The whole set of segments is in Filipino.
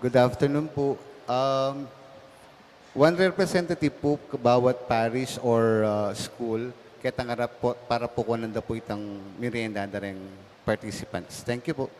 Good afternoon po. One representative po bawat parish or school kaya tangarap po para po kunan po itang merienda na rin participants. Thank you po.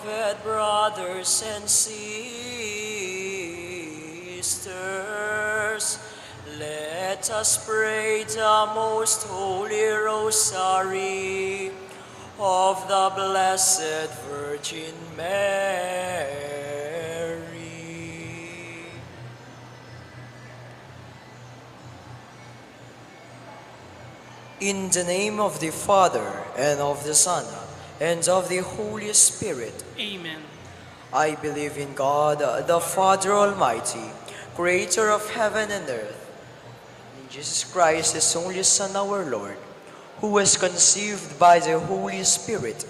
Beloved brothers and sisters, let us pray the most holy rosary of the Blessed Virgin Mary. In the name of the Father, and of the Son, and of the Holy Spirit. Amen. I believe in God, the Father Almighty, creator of heaven and earth, and in Jesus Christ, his only Son, our Lord, who was conceived by the Holy Spirit,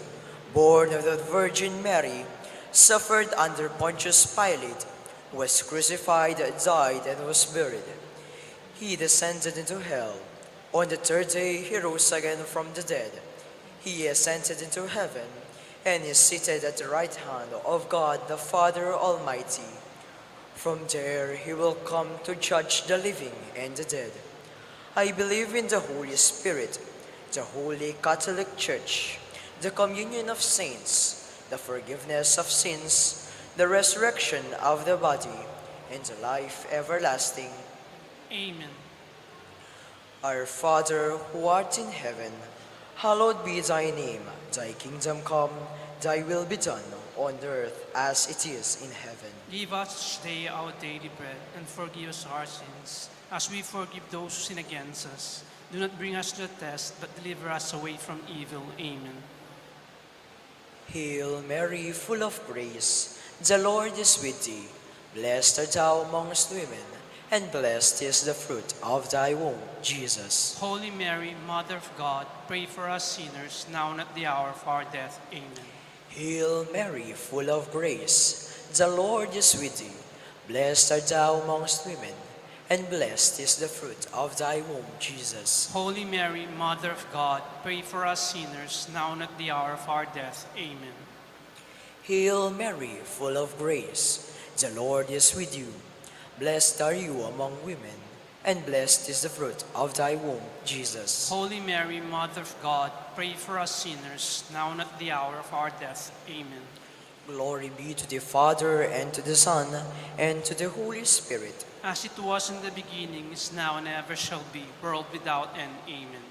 born of the Virgin Mary, suffered under Pontius Pilate, was crucified, died, and was buried. He descended into hell. On the third day he rose again from the dead. He ascended into heaven, and is seated at the right hand of God the Father Almighty. From there he will come to judge the living and the dead. I believe in the Holy Spirit, the Holy Catholic Church, the communion of saints, the forgiveness of sins, the resurrection of the body, and the life everlasting. Amen. Our Father, who art in heaven, hallowed be thy name. Thy kingdom come, thy will be done, on earth as it is in heaven. Give us each day our daily bread, and forgive us our sins, as we forgive those who sin against us. Do not bring us to the test, but deliver us away from evil. Amen. Hail Mary, full of grace, the Lord is with thee. Blessed art thou amongst women, and blessed is the fruit of thy womb, Jesus. Holy Mary, Mother of God, pray for us sinners, now and at the hour of our death. Amen. Hail Mary, full of grace, the Lord is with thee. Blessed art thou amongst women, and blessed is the fruit of thy womb, Jesus. Holy Mary, Mother of God, pray for us sinners, now and at the hour of our death. Amen. Hail Mary, full of grace, the Lord is with you. Blessed are you among women, and blessed is the fruit of thy womb, Jesus. Holy Mary, Mother of God, pray for us sinners, now and at the hour of our death. Amen. Glory be to the Father, and to the Son, and to the Holy Spirit. As it was in the beginning, is now, and ever shall be, world without end. Amen.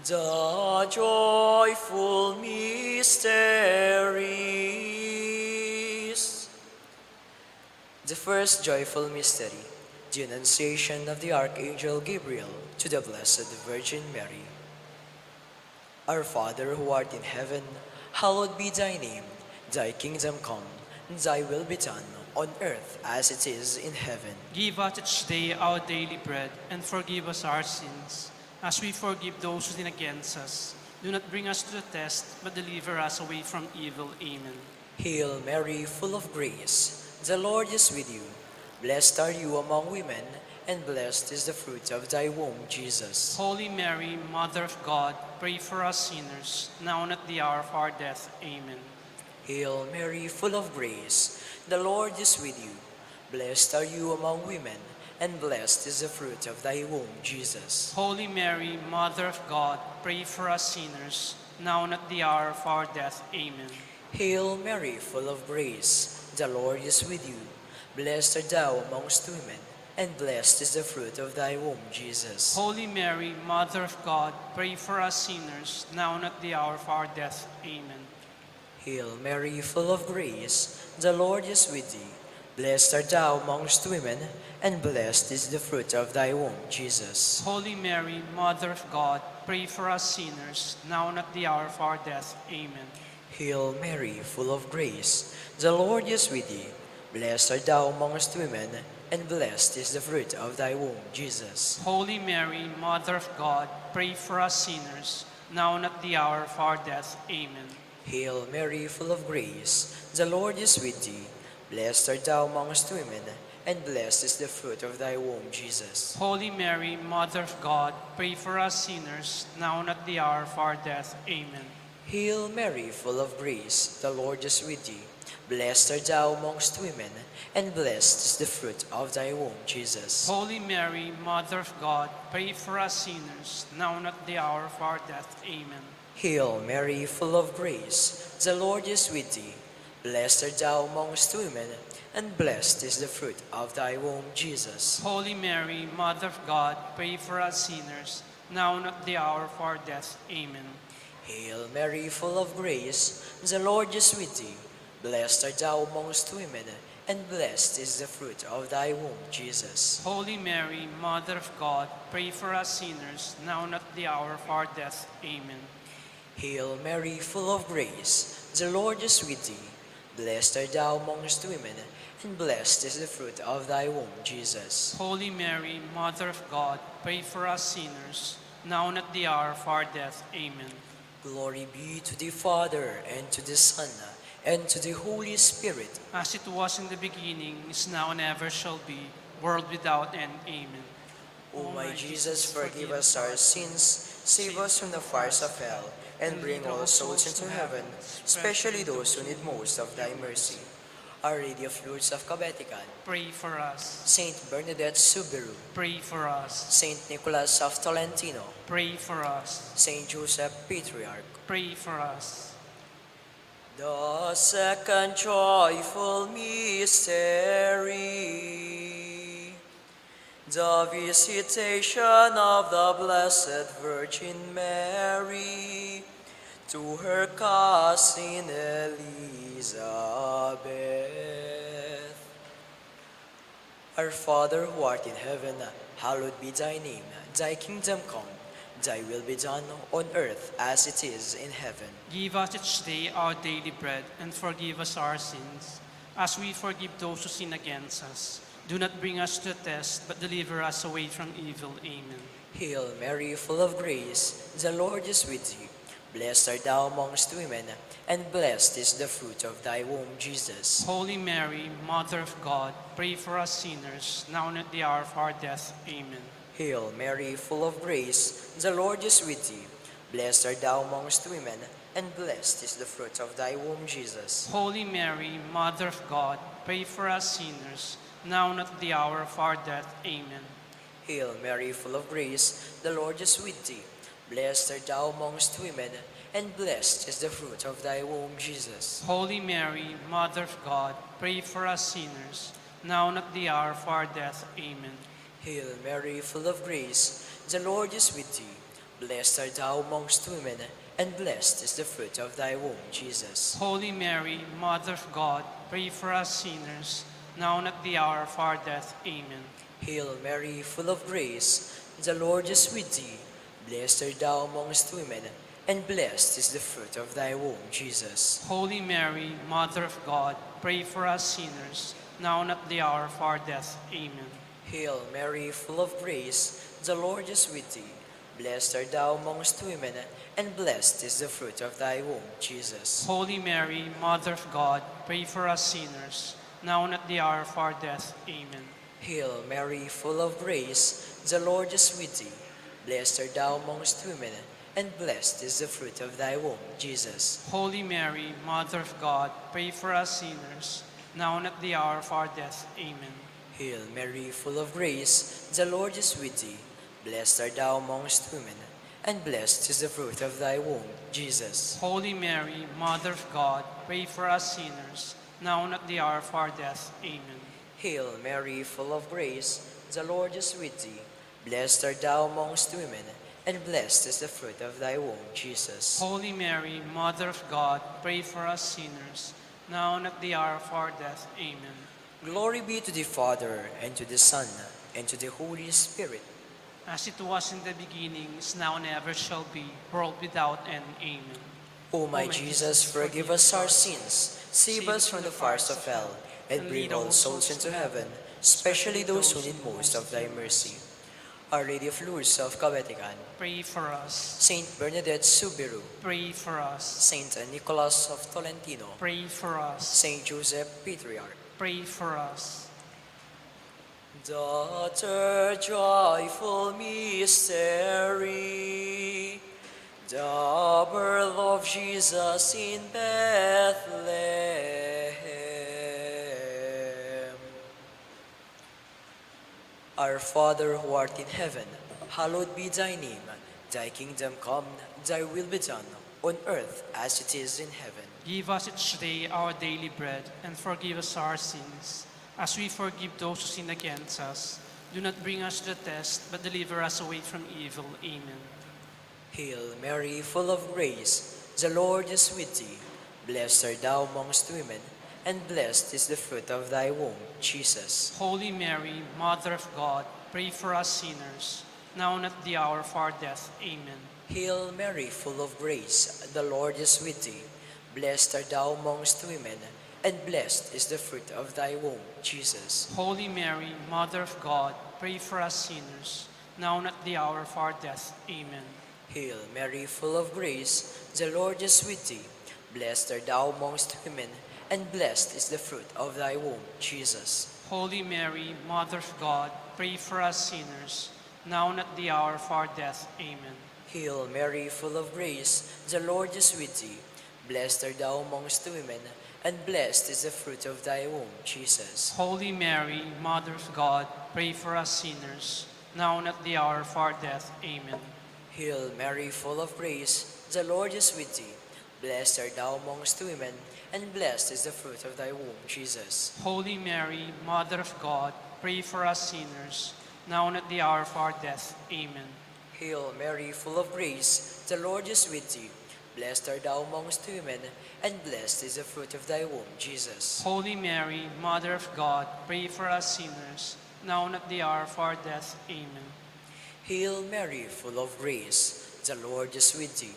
The joyful mysteries. The first joyful mystery, the Annunciation of the Archangel Gabriel to the Blessed Virgin Mary. Our Father, who art in heaven, hallowed be thy name. Thy kingdom come, thy will be done, on earth as it is in heaven. Give us each day our daily bread, and forgive us our sins, as we forgive those who sin against us. Do not bring us to the test, but deliver us away from evil. Amen. Hail Mary, full of grace, the Lord is with you. Blessed are you among women, and blessed is the fruit of thy womb, Jesus. Holy Mary, Mother of God, pray for us sinners, now and at the hour of our death. Amen. Hail Mary, full of grace, the Lord is with you. Blessed are you among women, and blessed is the fruit of thy womb, Jesus. Holy Mary, Mother of God, pray for us sinners, now and at the hour of our death. Amen. Hail Mary, full of grace, the Lord is with you. Blessed art thou amongst women, and blessed is the fruit of thy womb, Jesus. Holy Mary, Mother of God, pray for us sinners, now and at the hour of our death. Amen. Hail Mary, full of grace, the Lord is with thee. Blessed art thou amongst women, and blessed is the fruit of thy womb, Jesus. Holy Mary, Mother of God, pray for us sinners, now and at the hour of our death. Amen. Hail Mary, full of grace, the Lord is with thee. Blessed art thou amongst women, and blessed is the fruit of thy womb, Jesus. Holy Mary, Mother of God, pray for us sinners, now and at the hour of our death. Amen. Hail Mary, full of grace, the Lord is with thee. Blessed art thou amongst women, and blessed is the fruit of thy womb, Jesus. Holy Mary, Mother of God, pray for us sinners, now and at the hour of our death. Amen. Hail Mary, full of grace, the Lord is with thee. Blessed art thou amongst women, and blessed is the fruit of thy womb, Jesus. Holy Mary, Mother of God, pray for us sinners, now and at the hour of our death. Amen. Hail Mary, full of grace, the Lord is with thee. Blessed art thou amongst women, and blessed is the fruit of thy womb, Jesus. Holy Mary, Mother of God, pray for us sinners, now and at the hour of our death. Amen. Hail Mary, full of grace, the Lord is with thee. Blessed art thou amongst women, and blessed is the fruit of thy womb, Jesus. Holy Mary, Mother of God, pray for us sinners, now and at the hour of our death. Amen. Hail Mary, full of grace, the Lord is with thee. Blessed art thou amongst women, and blessed is the fruit of thy womb, Jesus. Holy Mary, Mother of God, pray for us sinners, now and at the hour of our death. Amen. Glory be to the Father, and to the Son, and to the Holy Spirit. As it was in the beginning, is now, and ever shall be, world without end. Amen. O my Jesus, forgive us our sins, save us from the fires of hell, and bring all souls into heaven, especially those who need most of thy mercy. Our Lady of Lourdes of Cabetican, Pray for us. Saint Bernadette Subiru, Pray for us. Saint Nicholas of Tolentino, Pray for us. Saint Joseph Patriarch. Pray for us. The second joyful mystery, the visitation of the Blessed Virgin Mary to her cousin Elizabeth. Our Father who art in heaven, hallowed be thy name. Thy kingdom come, thy will be done on earth as it is in heaven. Give us each day our daily bread, and forgive us our sins, as we forgive those who sin against us. Do not bring us to test, but deliver us away from evil. Amen. Hail Mary, full of grace, the Lord is with thee. Blessed art thou amongst women, and blessed is the fruit of thy womb, Jesus. Holy Mary, Mother of God, pray for us sinners, now and at the hour of our death. Amen. Hail Mary, full of grace, the Lord is with thee. Blessed art thou amongst women, and blessed is the fruit of thy womb, Jesus. Holy Mary, Mother of God, pray for us sinners, now and at the hour of our death. Amen. Hail Mary, full of grace, the Lord is with thee. Blessed art thou amongst women, and blessed is the fruit of thy womb, Jesus. Holy Mary, Mother of God, pray for us sinners, now and at the hour of our death. Amen. Hail Mary, full of grace, the Lord is with thee. Blessed art thou amongst women, and blessed is the fruit of thy womb, Jesus. Holy Mary, Mother of God, pray for us sinners, now and at the hour of our death. Amen. Hail Mary, full of grace, the Lord is with thee. Blessed art thou amongst women, and blessed is the fruit of thy womb, Jesus. Holy Mary, Mother of God, pray for us sinners, now and at the hour of our death. Amen. Hail Mary, full of grace, the Lord is with thee. Blessed art thou amongst women, and blessed is the fruit of thy womb, Jesus. Holy Mary, Mother of God, pray for us sinners, now and at the hour of our death. Amen. Hail Mary, full of grace, the Lord is with thee. Blessed art thou amongst women, and blessed is the fruit of thy womb, Jesus. Holy Mary, Mother of God, pray for us sinners, now and at the hour of our death. Amen. Hail Mary, full of grace, the Lord is with thee. Blessed art thou amongst women, and blessed is the fruit of thy womb, Jesus. Holy Mary, Mother of God, pray for us sinners, now and at the hour of our death. Amen. Hail Mary, full of grace, the Lord is with thee. Blessed art thou amongst women, and blessed is the fruit of thy womb, Jesus. Holy Mary, Mother of God, pray for us sinners, now and at the hour of our death. Amen. Glory be to the Father, and to the Son, and to the Holy Spirit. As it was in the beginning, is now, and ever shall be, world without end. Amen. O my Jesus, forgive us our sins, save us from the fires of hell, and bring all souls into heaven, especially those who need most of thy mercy. Our Lady of Lourdes of Cabetican, Pray for us. Saint Bernadette Subiru, Pray for us. Saint Nicholas of Tolentino, Pray for us. Saint Joseph Patriarch. Pray for us. The third joyful mystery, the birth of Jesus in Bethlehem. Our Father who art in heaven, hallowed be thy name. Thy kingdom come, thy will be done, on earth as it is in heaven. Give us each day our daily bread, and forgive us our sins, as we forgive those who sin against us. Do not bring us to the test, but deliver us away from evil. Amen. Hail Mary, full of grace, the Lord is with thee. Blessed art thou amongst women, and blessed is the fruit of thy womb, Jesus. Holy Mary, Mother of God, pray for us sinners, now and at the hour of our death. Amen. Hail Mary, full of grace, the Lord is with thee. Blessed art thou amongst women, and blessed is the fruit of thy womb, Jesus. Holy Mary, Mother of God, pray for us sinners, now and at the hour of our death. Amen. Hail Mary, full of grace, the Lord is with thee. Blessed art thou amongst women, and blessed is the fruit of thy womb, Jesus. Holy Mary, Mother of God, pray for us sinners, now and at the hour of our death. Amen. Hail Mary, full of grace, the Lord is with thee. Blessed art thou amongst women, and blessed is the fruit of thy womb, Jesus. Holy Mary, Mother of God, pray for us sinners, now and at the hour of our death. Amen. Hail Mary, full of grace, the Lord is with thee. Blessed art thou amongst women, and blessed is the fruit of thy womb, Jesus. Holy Mary, Mother of God, pray for us sinners, now and at the hour of our death. Amen. Hail Mary, full of grace, the Lord is with thee. Blessed art thou amongst women, and blessed is the fruit of thy womb, Jesus. Holy Mary, Mother of God, pray for us sinners, now and at the hour of our death. Amen. Hail Mary, full of grace, the Lord is with thee.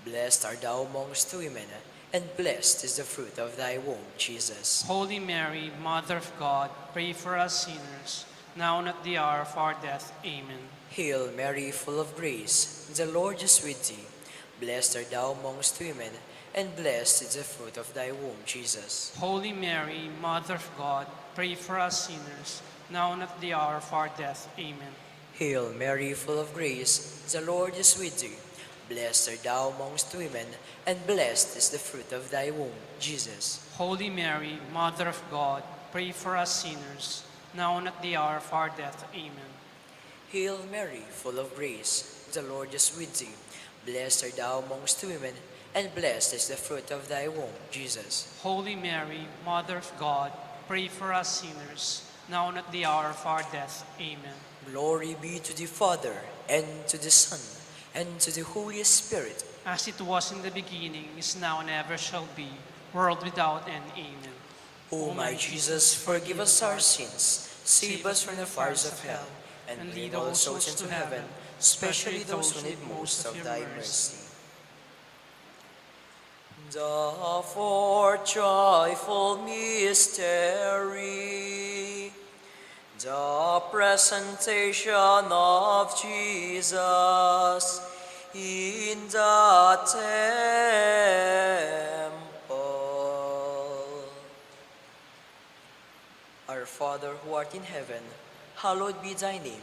Blessed art thou amongst women, and blessed is the fruit of thy womb, Jesus. Holy Mary, Mother of God, pray for us sinners, now and at the hour of our death. Amen. Hail Mary, full of grace, the Lord is with thee. Blessed art thou amongst women, and blessed is the fruit of thy womb, Jesus. Holy Mary, Mother of God, pray for us sinners, now and at the hour of our death. Amen. Hail Mary, full of grace, the Lord is with thee. Blessed art thou amongst women, and blessed is the fruit of thy womb, Jesus. Holy Mary, Mother of God, pray for us sinners, now and at the hour of our death. Amen. Hail Mary, full of grace, the Lord is with thee. Blessed art thou amongst women, and blessed is the fruit of thy womb, Jesus. Holy Mary, Mother of God, pray for us sinners, now and at the hour of our death. Amen. Glory be to the Father, and to the Son, and to the Holy Spirit. As it was in the beginning, is now, and ever shall be, world without end. Amen. O my Jesus, forgive us our sins, save us from the fires of hell, and lead all souls into heaven, especially those who need most of thy mercy. The fourth joyful mystery, the presentation of Jesus in the temple. Our Father who art in heaven, hallowed be thy name.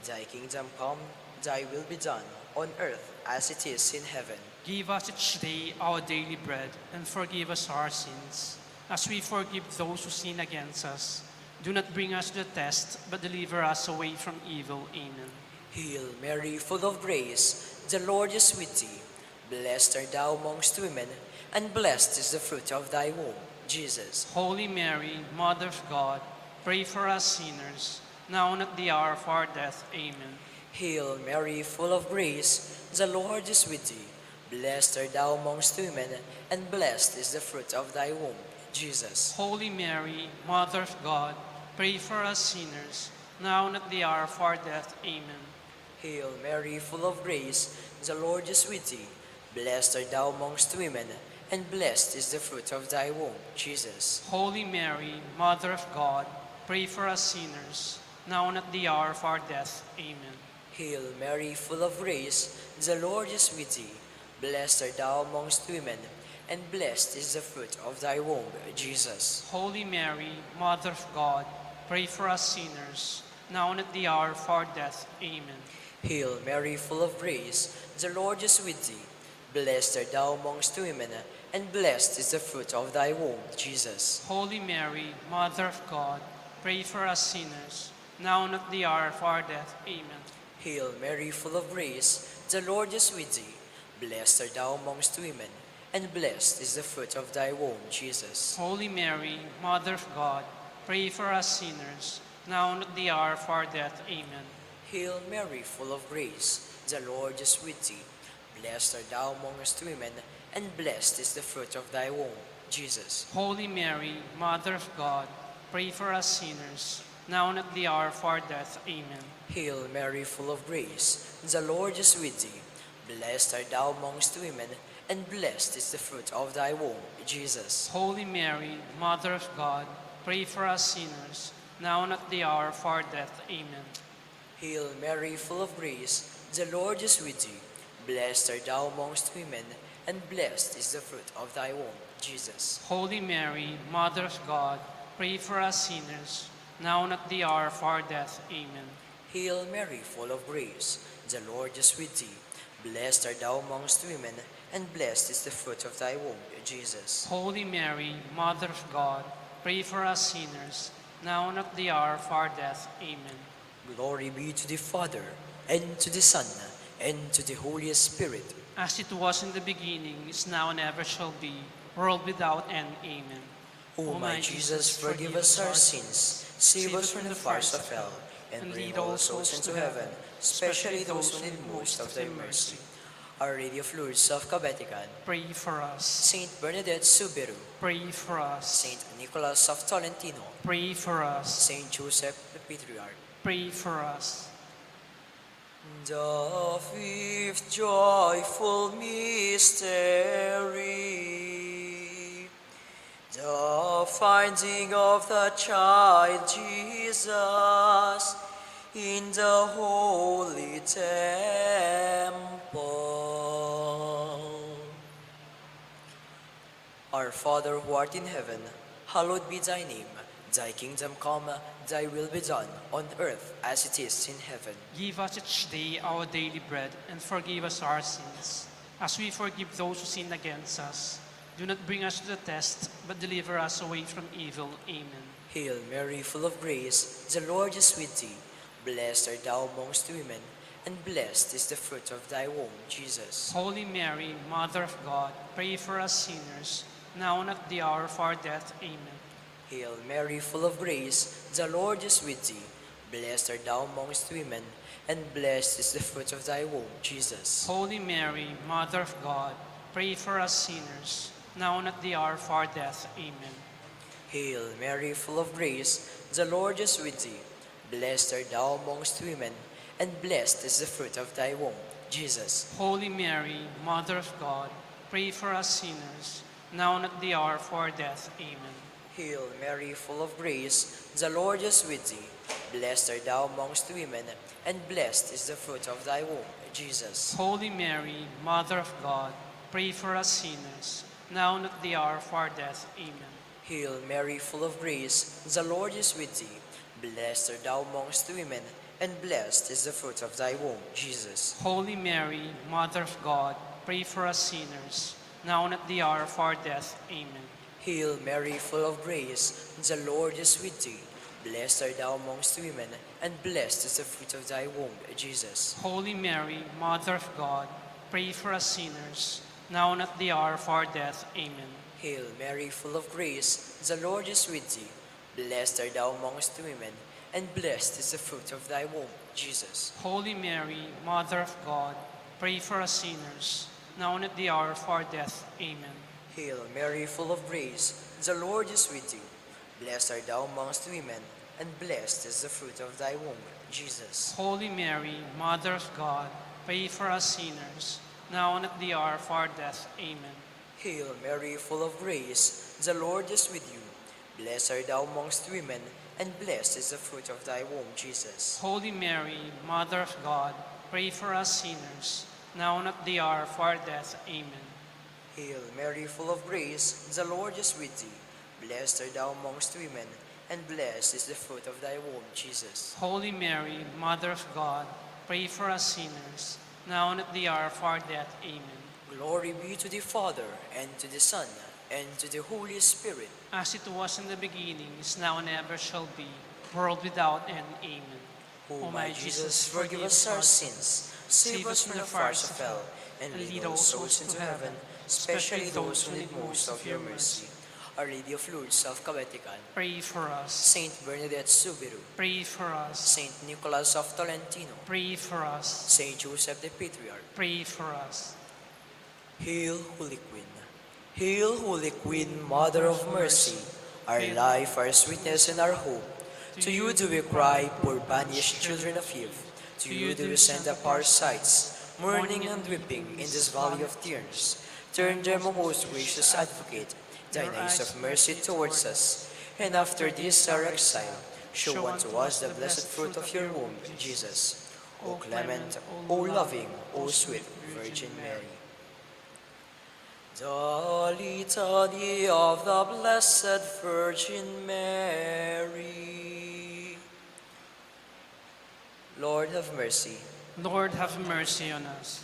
Thy kingdom come, thy will be done, on earth as it is in heaven. Give us each day our daily bread, and forgive us our sins, as we forgive those who sin against us. Do not bring us to the test, but deliver us away from evil. Amen. Hail Mary, full of grace, the Lord is with thee. Blessed art thou amongst women, and blessed is the fruit of thy womb, Jesus. Holy Mary, Mother of God, pray for us sinners, now and at the hour of our death. Amen. Hail Mary, full of grace, the Lord is with thee. Blessed art thou amongst women, and blessed is the fruit of thy womb, Jesus. Holy Mary, Mother of God, pray for us sinners, now and at the hour of our death. Amen. Hail Mary, full of grace, the Lord is with thee. Blessed art thou amongst women, and blessed is the fruit of thy womb, Jesus. Holy Mary, Mother of God, pray for us sinners, now and at the hour of our death. Amen. Hail Mary, full of grace, the Lord is with thee. Blessed art thou amongst women, and blessed is the fruit of thy womb, Jesus. Holy Mary, Mother of God, pray for us sinners, now and at the hour of our death. Amen. Hail Mary, full of grace, the Lord is with thee. Blessed art thou amongst women, and blessed is the fruit of thy womb, Jesus. Holy Mary, Mother of God, pray for us sinners, now and at the hour of our death. Amen. Hail Mary, full of grace, the Lord is with thee. Blessed art thou amongst women, and blessed is the fruit of thy womb, Jesus. Holy Mary, Mother of God, pray for us sinners, now and at the hour of our death. Amen. Hail Mary, full of grace, the Lord is with thee. Blessed art thou amongst women, and blessed is the fruit of thy womb, Jesus. Holy Mary, Mother of God, pray for us sinners, now and at the hour of our death. Amen. Hail Mary, full of grace, the Lord is with thee. Blessed art thou amongst women, and blessed is the fruit of thy womb, Jesus. Holy Mary, Mother of God, pray for us sinners, now and at the hour of our death. Amen. Hail Mary, full of grace, the Lord is with thee. Blessed art thou amongst women, and blessed is the fruit of thy womb, Jesus. Holy Mary, Mother of God, pray for us sinners, now and at the hour of our death. Amen. Hail Mary, full of grace, the Lord is with thee. Blessed art thou amongst women, and blessed is the fruit of thy womb, Jesus. Holy Mary, Mother of God, pray for us sinners, now and at the hour of our death. Amen. Glory be to the Father, and to the Son, and to the Holy Spirit. As it was in the beginning, is now, and ever shall be, world without end. Amen. O my Jesus, forgive us our sins, save us from the fires of hell, and bring all souls into heaven, especially those who need most of thy mercy. Our Lady of Lourdes of Kabetikan, Pray for us. Saint Bernadette Subiru, Pray for us. Saint Nicholas of Tolentino, Pray for us. Saint Joseph the Patriarch. Pray for us. The fifth joyful mystery, the finding of the child Jesus in the holy temple. Our Father who art in heaven, hallowed be thy name. Thy kingdom come, thy will be done, on earth as it is in heaven. Give us each day our daily bread, and forgive us our sins, as we forgive those who sin against us. Do not bring us to the test, but deliver us away from evil. Amen. Hail Mary, full of grace, the Lord is with thee. Blessed art thou amongst women, and blessed is the fruit of thy womb, Jesus. Holy Mary, Mother of God, pray for us sinners, now and at the hour of our death. Amen. Hail Mary, full of grace, the Lord is with thee. Blessed art thou amongst women, and blessed is the fruit of thy womb, Jesus. Holy Mary, Mother of God, pray for us sinners, now and at the hour of our death. Amen. Hail Mary, full of grace, the Lord is with thee. Blessed art thou amongst women, and blessed is the fruit of thy womb, Jesus. Holy Mary, Mother of God, pray for us sinners, now and at the hour of our death. Amen. Hail Mary, full of grace, the Lord is with thee. Blessed art thou amongst women, and blessed is the fruit of thy womb, Jesus. Holy Mary, Mother of God, pray for us sinners, now and at the hour of our death. Amen. Hail Mary, full of grace, the Lord is with thee. Blessed art thou amongst women, and blessed is the fruit of thy womb, Jesus. Holy Mary, Mother of God, pray for us sinners, now and at the hour of our death. Amen. Hail Mary, full of grace, the Lord is with thee. Blessed art thou amongst women, and blessed is the fruit of thy womb, Jesus. Holy Mary, Mother of God, pray for us sinners, now and at the hour of our death. Amen. Hail Mary, full of grace, the Lord is with thee. Blessed art thou amongst women, and blessed is the fruit of thy womb, Jesus. Holy Mary, Mother of God, pray for us sinners, now and at the hour of our death. Amen. Hail Mary, full of grace, the Lord is with thee. Blessed art thou amongst women, and blessed is the fruit of thy womb, Jesus. Holy Mary, Mother of God, pray for us sinners, now and at the hour of our death. Amen. Hail Mary, full of grace, the Lord is with you. Blessed art thou amongst women, and blessed is the fruit of thy womb, Jesus. Holy Mary, Mother of God, pray for us sinners, now and at the hour of our death. Amen. Hail Mary, full of grace, the Lord is with thee. Blessed art thou amongst women, and blessed is the fruit of thy womb, Jesus. Holy Mary, Mother of God, pray for us sinners, now and at the hour of our death. Amen. Glory be to the Father, and to the Son, and to the Holy Spirit. As it was in the beginning, is now, and ever shall be, world without end. Amen. O my Jesus, forgive us our sins, save us from the fires of hell, and lead all souls into heaven, especially those who need most of your mercy. Our Lady of Lourdes of Cabetican, Pray for us. Saint Bernadette Subiru, Pray for us. Saint Nicholas of Tolentino, Pray for us. Saint Joseph the Patriarch. Pray for us. Hail, Holy Queen. Hail, Holy Queen, Mother of Mercy, our life, our sweetness, and our hope. To you do we cry, poor banished children of Eve. To you do we send up our sighs, mourning and weeping in this valley of tears. Turn them, O most gracious Advocate, thine eyes of mercy towards us, and after this our exile, show unto us the blessed fruit of your womb, Jesus. O clement, O loving, O sweet Virgin Mary. The Litany of the Blessed Virgin Mary. Lord have mercy. Lord, have mercy on us.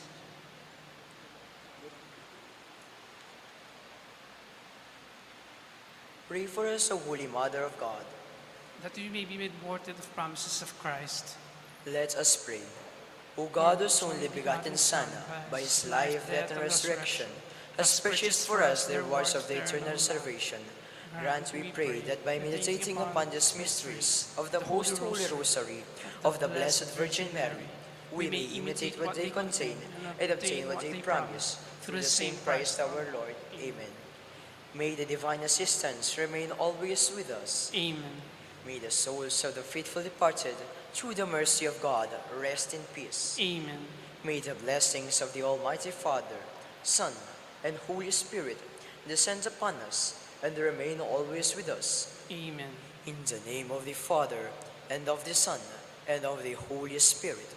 Pray for us, O Holy Mother of God. That we may be made worthy of the promises of Christ. Let us pray. O God, whose only begotten Son, by his life, death, and resurrection, has purchased for us the rewards of the eternal salvation, grant, we pray, that by meditating upon these mysteries of the Most Holy Rosary of the Blessed Virgin Mary, we may imitate what they contain and obtain what they promise, through the same Christ our Lord. Amen. May the divine assistance remain always with us. Amen. May the souls of the faithful departed, through the mercy of God, rest in peace. Amen. May the blessings of the Almighty Father, Son, and Holy Spirit descend upon us and remain always with us. Amen. In the name of the Father, and of the Son, and of the Holy Spirit.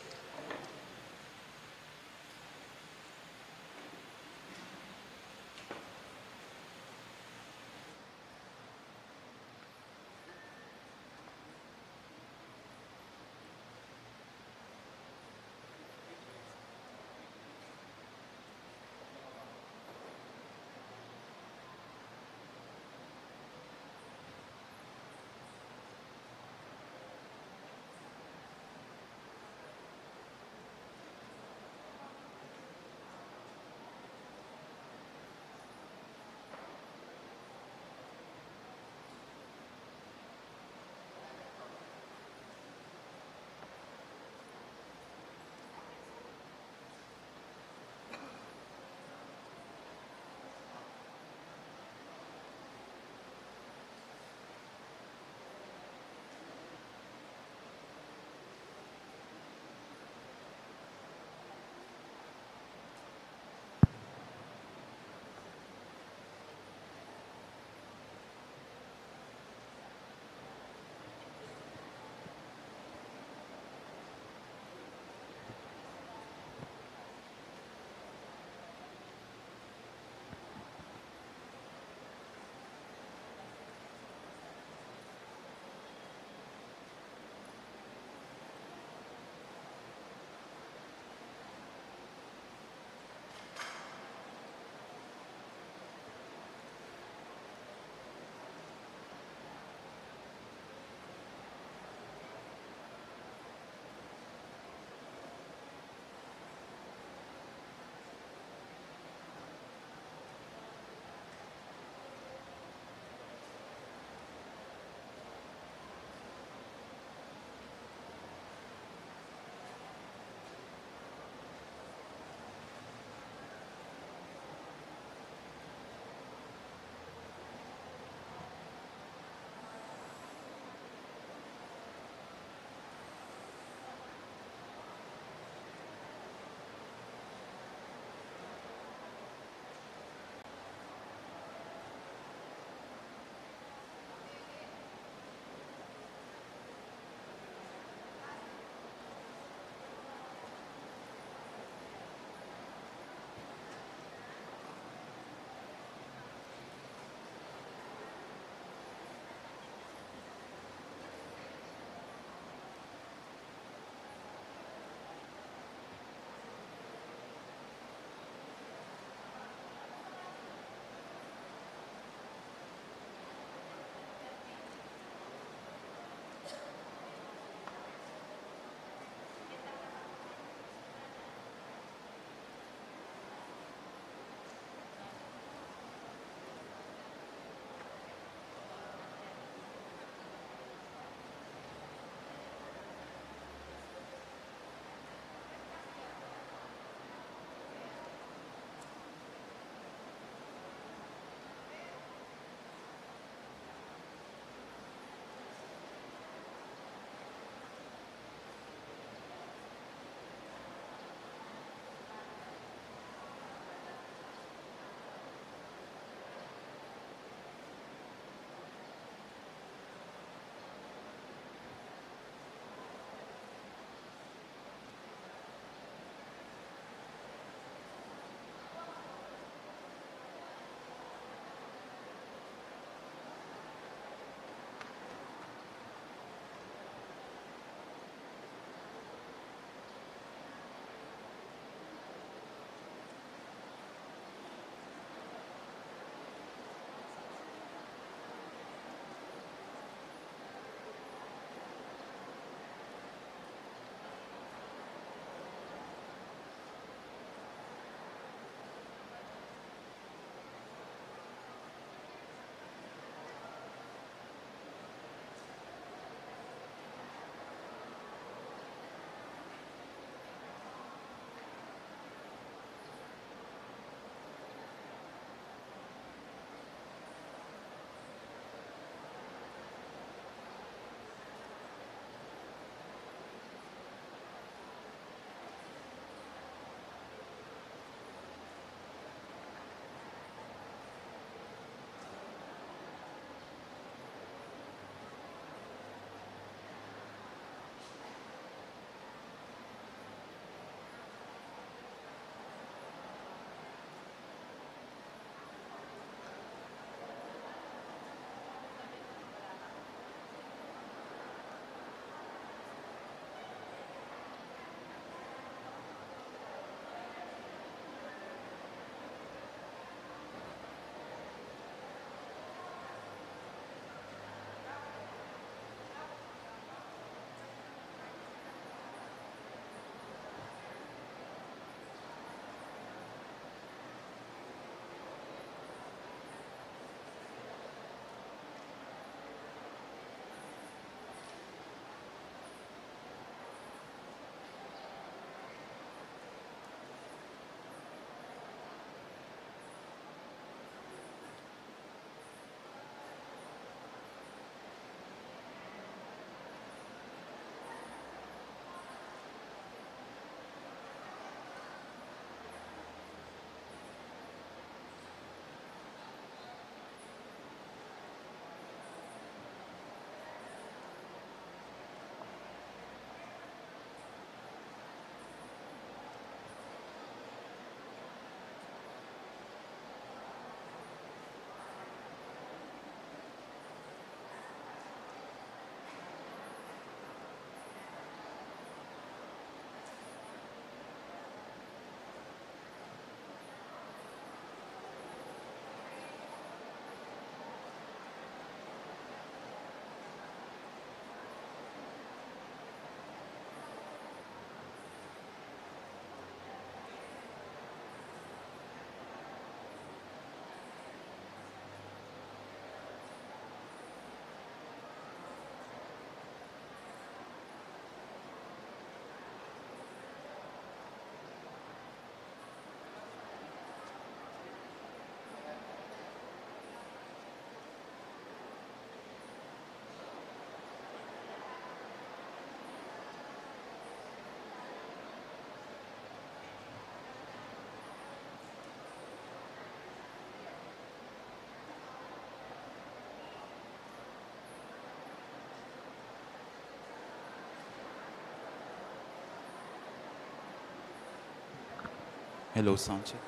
Hello, sound check.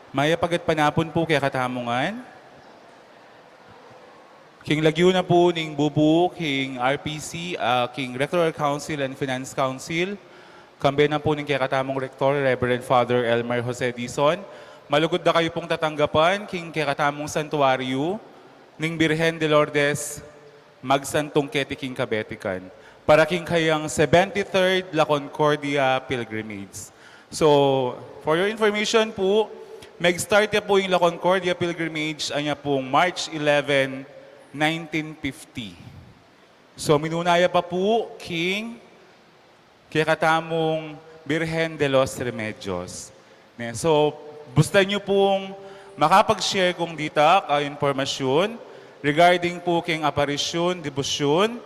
Maya pagat panapon po kaya katamungan. King lagyo na po ning bubu, King RPC, King Rectoral Council and Finance Council. Kambe na po ning kaya katamong Rector, Reverend Father Elmer Jose Dizon. Malugod na kayo pong tatanggapan, King kaya katamong Santuario, ning Birhen de Lourdes, Magsantong Keti King Kabetikan. Para king kayang 73rd La Concordia Pilgrimage. So, for your information po, mag-start ya po yung La Concordia Pilgrimage anya pong March 11, 1950. So minunaya pa po King kaya katamong Birhen de los Remedios. So busta nyo pong makapag-share kung dita informasyon regarding po king aparisyon, debosyon.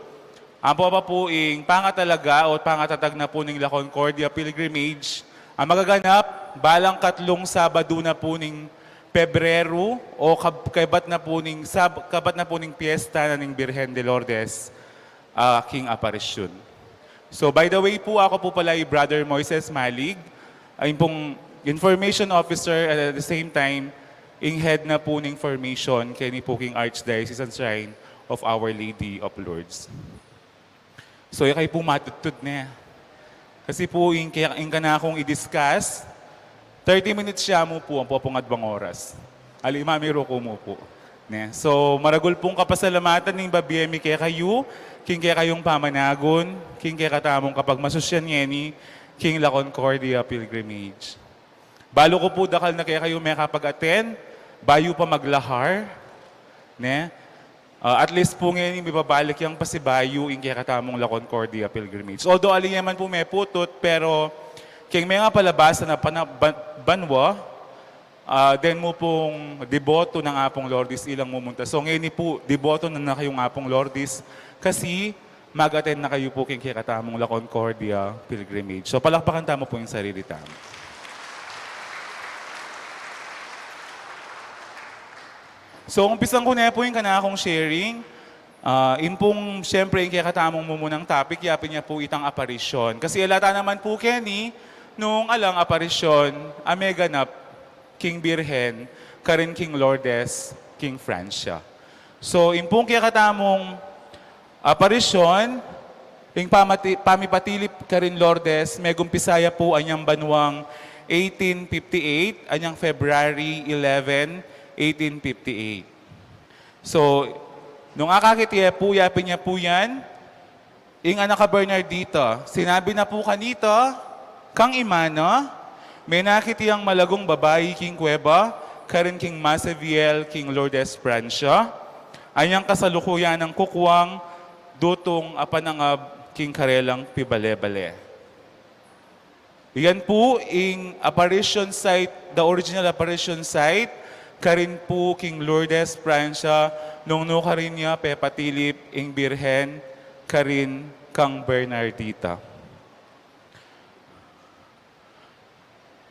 Ang pa po ing pangatalaga o pangatatag na po ng La Concordia Pilgrimage ang magaganap balang 3 Sabado na po ning Pebrero o kabat na po ning piyesta na ning Birhen de Lourdes King Aparisyon. So by the way po, ako po pala ay Brother Moises Malig, ay pong information officer at the same time, ing head na po ng information kay ni po King Archdiocesan Shrine of Our Lady of Lourdes. So yung kayo po matutod na. Kasi po yung kana akong i-discuss, 30 minutes siya mo po ang popong adbang oras. Alimamiro ko mo po. Ne? So, maragul pong kapasalamatan ng babiyemi kay kayo, king kay kayong pamanagon, king kay katamong kapag masusyan ngeni, king La Concordia Pilgrimage. Balo ko po dakal na kay kayo may kapag-attend, bayo pa maglahar, ne? At least po ngayon, may babalik yung pasibayo yung kaya katamong La Concordia Pilgrimage. Although alin naman po may putot, pero kaya may nga palabasan na banwa, then mo pong deboto ng Apong Lourdes ilang mumunta. So ngayon po, deboto na kayong Apong Lourdes kasi mag-attend na kayo po kaya katamong La Concordia Pilgrimage. So palakpakan tamo po yung sarili tamo. So, umpisan ko na po yung kanakong sharing. In pong, siyempre, yung kaya katamong mumunang topic, yapin niya po itang aparisyon. Kasi alata naman po, Kenny, nung alang aparisyon, ameganap, King Birhen, karin King Lourdes, King Francia. So, in pong kaya katamong aparisyon, yung pamipatilip karin Lourdes, may gumpisaya po anyang banwang 1858, anyang February 11, 1858. So, nung akakitiya po, yapin niya po yan, ing anak ka Bernardita, sinabi na po kanito, kang imana, may nakitiyang malagong babae, King Cueva, karin King Masaviel, King Lourdes Francia, anyang kasalukuyan ng kukwang, dutong apanangab, King Karelang Pibalebale. Yan po, ing apparition site, the original apparition site, karin po King Lourdes Francia, nung no karin niya pepatilip ing Birhen, karin kang Bernardita.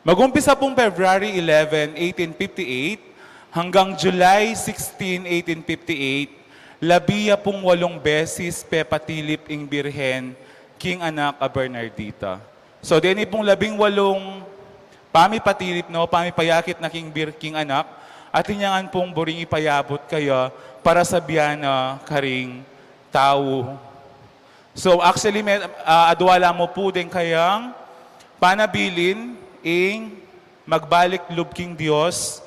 Mag-umpisa pong February 11, 1858 hanggang July 16, 1858, labiya pong 8 beses pepatilip ing Birhen, King anak a Bernardita. So, dini pong 18 pamipatilip, no, pamipayakit na King anak, at inyangan pong buring ipayabot kaya para sa biyana karing tao. So actually, adwala mo po din kayang panabilin ing magbalik lubking Diyos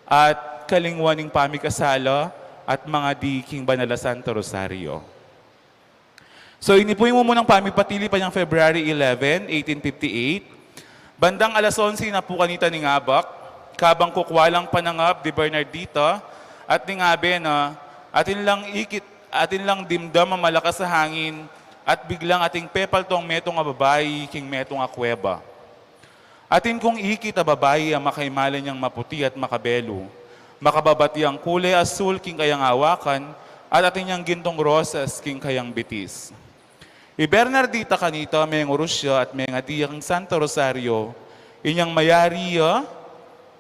at kalingwaning pamikasala at mga di King Banala Santo Rosario. So ini po yung munang pamipatili pa niyang February 11, 1858. Bandang alas 11 na po kanita ni Ngabak, kabang kukwalang panangap di Bernardita at ningabe na atin lang dimdam ang malakas sa hangin at biglang ating pepaltong metong a babae king metong a kuweba. Atin kung ikit a babae ang makaimalan niyang maputi at makabelo, makababati ang kulay asul king kayang awakan at atin niyang gintong rosas king kayang bitis. I Bernardita kanita may ngurusya at may ngadiya king Santo Rosario, inyang mayariya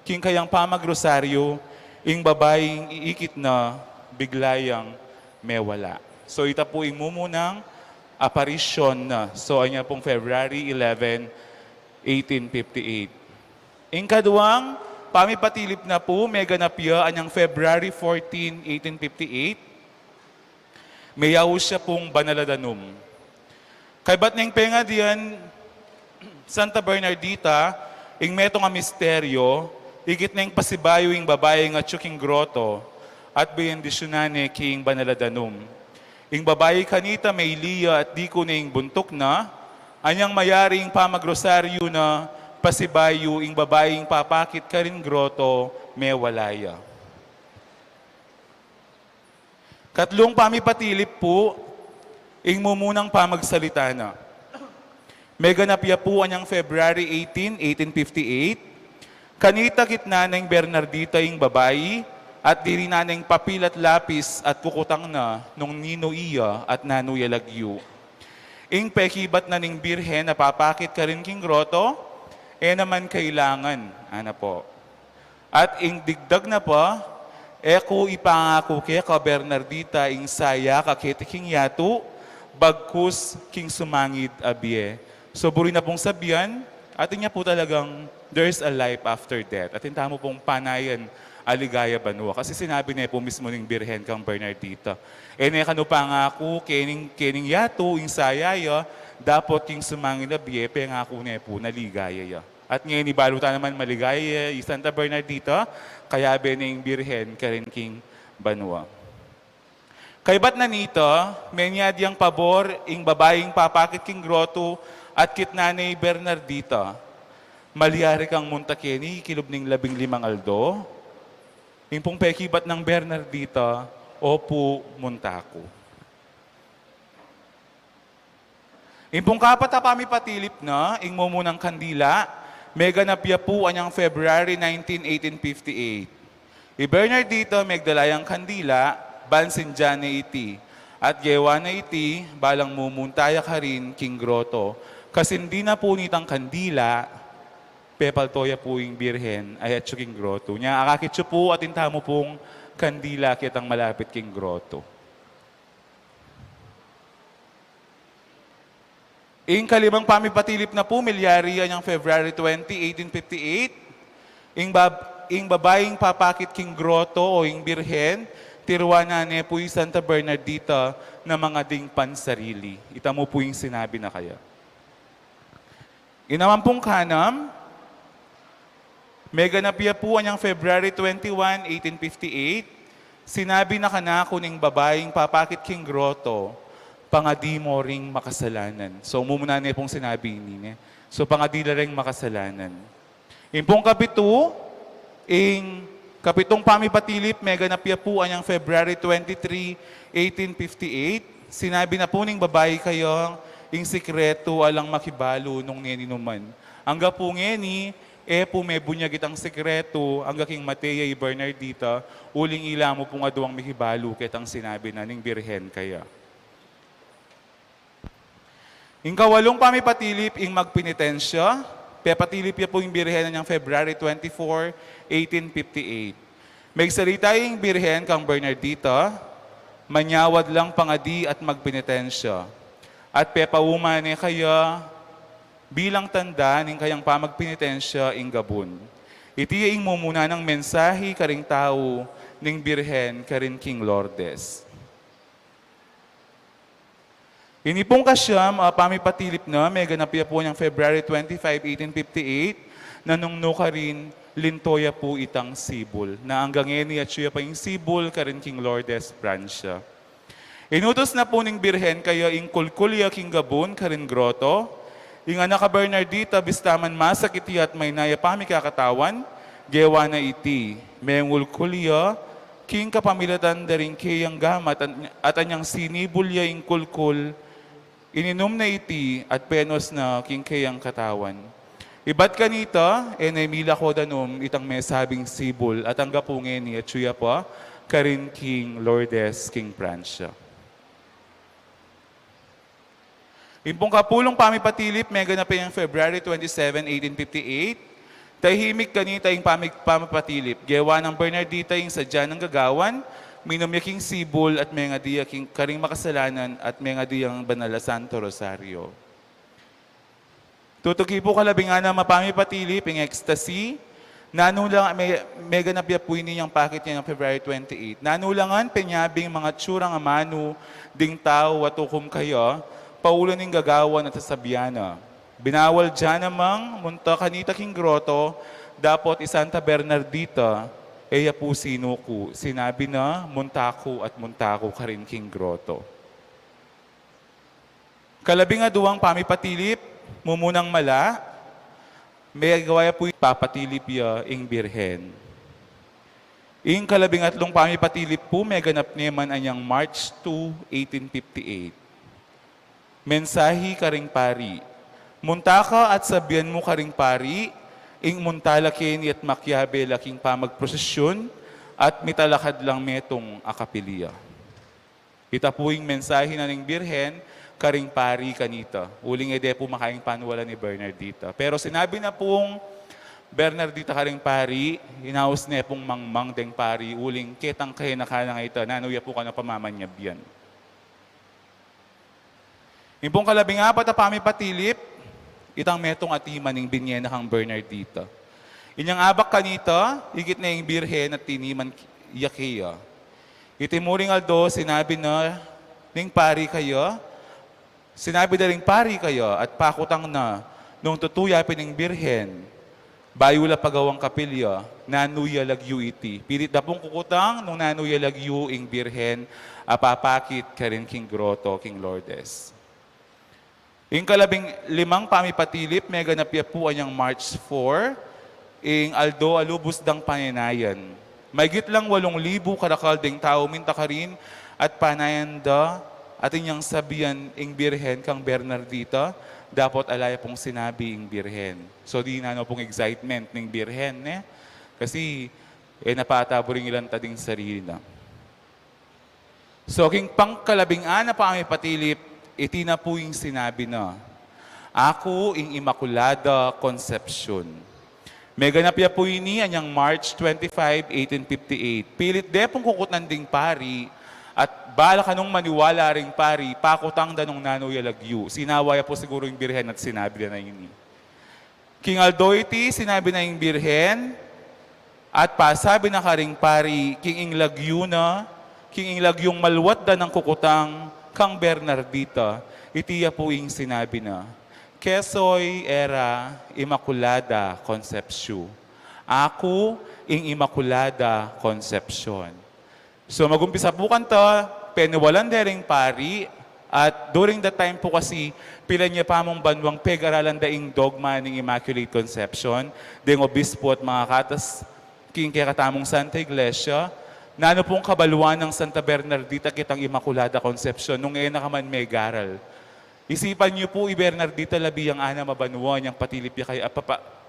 king kayang pamagrosaryo, ing babaeng iikit na biglayang mewala. So ita po ing mumunang aparisyon na. So anya pong February 11, 1858. Ing kaduang, pamipatilip na po, may ganapya anyang February 14, 1858. May yaw siya pong Banaladanum. Kay ba't nang penga diyan, Santa Bernardita, ing meto nga misteryo, igit na yung pasibayo yung babae nga tsuking groto at bendisyonan king Banaladanum. Yung babae kanita may liya at di ko na yung buntok na, anyang mayaring pamagrosaryo na pasibayo yung babaeng papakit ka rin groto may walaya. Katlong pamipatilip po, ing mumunang pamagsalita na. May ganapya po anyang February 18, 1858, kanita kitna ng Bernardita yung babae at diri na ng papel at lapis at kukutang na nung nino iya at nanuya lagyo. Ing pekibat na ning Birhen na papakit ka rin king groto, naman kailangan, ana po. At ing digdag na pa, ko ipangako kaya ka Bernardita ing saya kakiti king yato, bagkus king sumangid abye. So buri na pong sabihan, atin niya po talagang there's a life after death. At hinta mo pong panayan aligaya banwa. Kasi sinabi niya po mismo ng Birhen kang Bernardita. Kano pa nga ako, kening yato, ing sayaya, dapat king sumangin na biye, nga ako niya po naligaya. At ngayon ibalutan naman maligaya, Santa Bernardita, kaya bening Birhen ka rin king banwa. Kaybat na nito, menyadyang pabor, ing babaeng papakit king groto, at kitnanay Bernardita. Malyari kang muntakeni, kilob ning 15 aldo. Ing pong pekibat ng Bernardita, opo muntako. Ing pong kapatapami patilip na, ing mumunang kandila, mega napya po anyang February 19, 1858. Bernardita megdalayang kandila, bansin dyan na iti. At gewa na iti, balang mumuntaya ka rin, king groto. Kasi hindi na po nitang kandila, pepaltoya po yung birhen, ay at king groto. Nya, akakitso po at intamo pong kandila kitang malapit king groto. Ing kalimang pamipatilip na po, milyari yan yung February 20, 1858. Ing babaeng papakit king groto o ing birhen, tirwanan po yung Santa Bernardita na mga ding pansarili. Ita mo po yung sinabi na kaya. Inaman pong kanam, mega napia po anyang February 21, 1858, sinabi na kanako ning babaeng papakit king groto, pangadi mo ring makasalanan. So, umumuna niya pong sinabi ni. So, pangadi na ring makasalanan. Impong kapitu, kapitong pamipatilip, mega napia po anyang February 23, 1858. Sinabi na po ning babae kayo, ing sikreto alang makibalo nung ninuman. Angga po ngeni, po may bunyag itang sikreto, angga king Matea Bernardita, uling ila mo po nga duwang makibalo kitang sinabi na ning birhen kaya. Ing kawalong pamipatilip, ing magpenitensya, pepatilip ya po yung birhen niyang February 24, 1858. May salita yung birhen kang Bernardita, manyawad lang pangadi at magpenitensya. At pepauman ni kaya bilang tanda ning kayang pamagpenitensya ing gabon. Iti ing mumuna ng mensahe karing tao ning birhen karin King Lourdes. Inipong kasyam, pamipatilip na, may ganapya po niyang February 25, 1858, na nung no karin lintoya po itang sibol, na hanggang ngeni at siya pa yung sibol karin King Lourdes Francia. Inutos na po ning birhen kayo ing kulkulya king gabon karin groto, ing anak ka Bernardita bistaman masakiti at may naya pamikakatawan, gewa na iti, may ulkulya, king kapamilatan daring kayang gamat at anyang sinibulya ing kulkul, ininom na iti at penos na king kayang katawan. Ibat kanita, mila ko danom itang may sabing sibol at ang gapungin ni at suya pa, karin King Lourdes, King Francia. Impong kapulong pamipatilip, mega na pa yung February 27, 1858, tahimik kanita yung pamipatilip, gewa ng Bernardita yung sadya ng gagawan, minom ya king sibol at may nga diya king karing makasalanan at may nga diyang Banala Santo Rosario. Tutugi po kalabing nga na mapamipatilip, yung ecstasy. Nanulang, may ganapya po niyang pakit niya ng February 28. Nanulangan, penyabing mga tsurang amano, ding tao, watukum kayo, paulan ng gagawan at sasabiana. Binawal dyan namang, munta kanita king groto, dapat isanta Bernardita, eya po sinuku. Sinabi na, muntako at muntako ka rin king groto. Kalabing nga duwang pamipatilip, mumunang mala, may gawaya po papatilip ya ing birhen. Ing kalabing atlong pamipatilip po, may ganap naman anyang March 2, 1858. Mensahe karing pari, muntaka at sabihan mo karing pari, ing muntalakin at makyabe laking pamagprosesyon at mitalakad lang metong akapilya. Ita po yung mensahe na ng birhen, karing pari kanita. Uling ede po makaing panuwala ni Bernardita. Pero sinabi na pong Bernardita karing pari, hinaus na pong mangmang deng pari, uling ketang kayo nakala nga ito, nanuya po ka na pamamanyabyan. Yung pong kalabing apat na pamipatilip, itang metong atiman ng binyena kang Bernardita. Inyang abak kanita, higit na yung birhen at tiniman yakiya. Itimuring aldo, sinabi na, ning pari kayo, sinabi na ring pari kayo at pakutang na nung tutuyapin ng birhen, Bayula pagawang kapilya, nanuya lagyu iti. Pilit na pong kukutang, nung nanuya lagyu ing birhen, apapakit ka rin king groto, king Lourdes. Ing kalabing limang pamipatilip, mega napya po anyang March 4, ing aldo alubos dang paninayan. Maygit lang 8,000 karakalding tao minta ka rin at panayan da at inyang sabihan ing birhen kang Bernardita, dapat alaya pong sinabi ing birhen. So di na pong excitement ng birhen, kasi napatabo rin ilang tading sarili na. So king pangkalabing-ana pa kami patilip, iti na po yung sinabi na, ako ing Immaculada Concepcion. May ganap ya po ini anyang March 25, 1858. Pilit de pong kukutnan ding pari at bala kanong maniwala ring pari, pakutang danong nanoy lagyu. Sinawaya po siguro yung birhen at sinabi na yun. King Aldoiti, sinabi na yung birhen at pasabi na karing pari, king ing lagyu na, king ing lagyong malwat da ng kukutang kang Bernardita, itiya po yung sinabi na, Kesoy era Immaculada Concepcion. Ako ing Immaculada Concepcion. So magumpisa po kanta, peniwalan dering pari, at during that time po kasi, pila niya pa mong banwang peg-aralan daing dogma ng Immaculate Conception, ding obispo at mga katas, king kaya katamong Santa Iglesia, na ano pong kabaluan ng Santa Bernardita kitang Immaculada Concepcion, nung ngayon nakaman may garal. Isipan niyo po, Bernardita labi ang ana mabanuan, yung patilip ya kaya,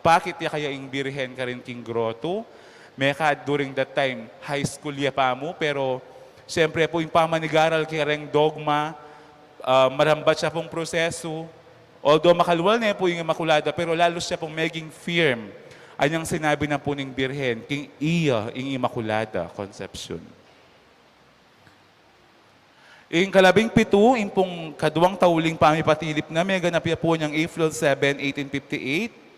pakit ya kaya ing birhen ka rin king groto. Meka during that time, high school ya pa mo, pero siyempre po yung pamanigaral kaya ring dogma, marambat siya pong proseso. Although makaluwal na po yung Immaculada, pero lalo siya pong maging firm. Anyang sinabi na po ng birhen, king iya ing Immaculada Concepcion. Ing kalabing 7, ing pong kaduwang tauling pamipatilip na, may ganap ya po niyang April 7, 1858.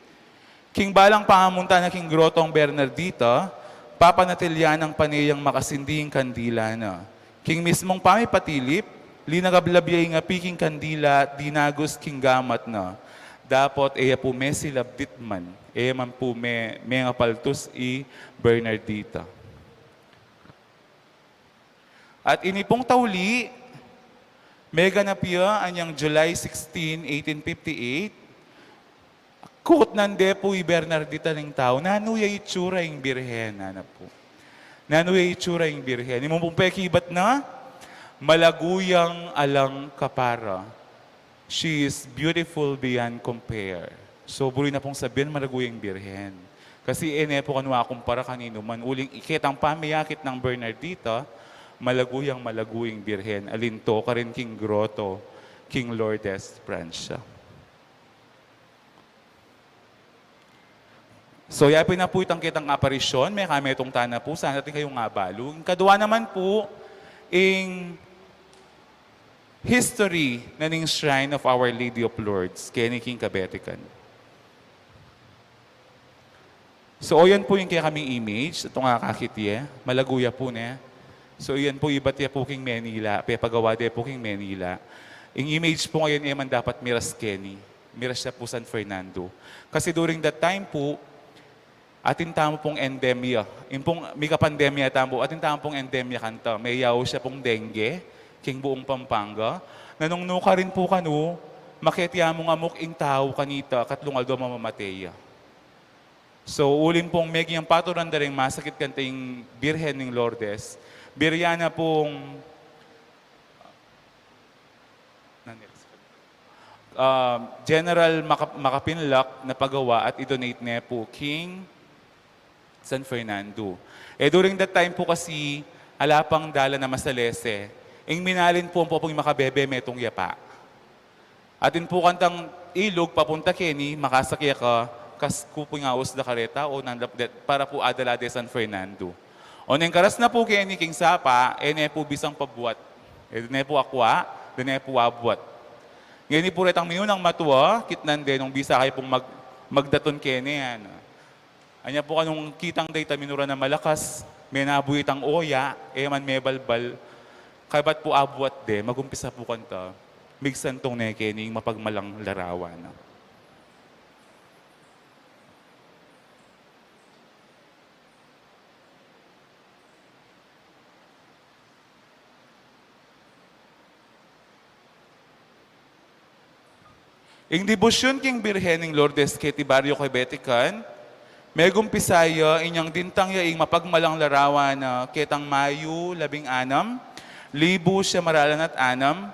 King balang pangamunta na king grotong Bernardita, papanatilyan ng panayang makasinding kandila na. King mismong pamipatilip, linagablabya nga piking kandila, dinagos king gamat na. Dapat eya po may silabdit man, eya man po may nga paltos Bernardita. At inipong tauli, may ganapya anyang July 16, 1858, kut nande po Bernardita ng tao, nanuya itsura yung birhen, na po. Nanuya itsura yung birhen. Imong pong pekibat na, malaguyang alang kapara. She is beautiful beyond compare. So, buri na pong sabihin, malaguyang birhen. Kasi po kanwa kumpara kanino man, uling ikitang pamayakit ng Bernardita, malaguyang birhen. Alinto ka rin king groto, king Lourdes Francia. So, yapin na po itang kitang aparisyon, may kami itong tana po, sana natin kayong ngabalo. Kadua naman po, ing history na ning Shrine of Our Lady of Lourdes, kaya king Kabetikan. So, yan po yung kaya kaming image, itong kakakitye, malaguya po niya. So, yan po, iba't ya po king Manila, paggawa de po king Manila. Yung image po ngayon, man dapat Miras Kenny. Miras siya po San Fernando. Kasi during that time po, atin tamo pong endemya. Yung pong mika pandemya tamo, atin tamo pong endemya kanta. May yaw siya pong dengue, king buong Pampanga. Nanungnuka rin po kanu, makitya mo nga muking tao kanita, katlong aldo mamamateya. So, ulin pong meging ang paturan rin masakit kanta yung birhen ng Lourdes. Biryana pong General Makapinlak na pagawa at i-donate niya po King San Fernando. During that time po kasi, alapang dala na masalese, ing minalin po pong makabebe metong yapa. Atin po kantang ilog, papunta Kenny, makasakya ka, kas kupong ngaos da kareta o nandapdet para po adala de San Fernando. O nang karas na po Kenny king sapa, po bisang pabuat. Ne po akwa, ne po abuat. Ngayon po retang minunang matuwa, kitnan din nung bisa kayo pong magdaton Kenny. Anya po kanong kitang data minura na malakas, may nabuitang oya, man may balbal, kaya ba't po abuat de, magumpisa po kanta, migsan tong nekening mapagmalang larawan. Ing debosyon king Birhening Lourdes ket Barrio Quebetican, Megum Pisaya inyang dintang ya ing mapagmalang larawan na ketang Mayo 16, libo siya maralan at anam,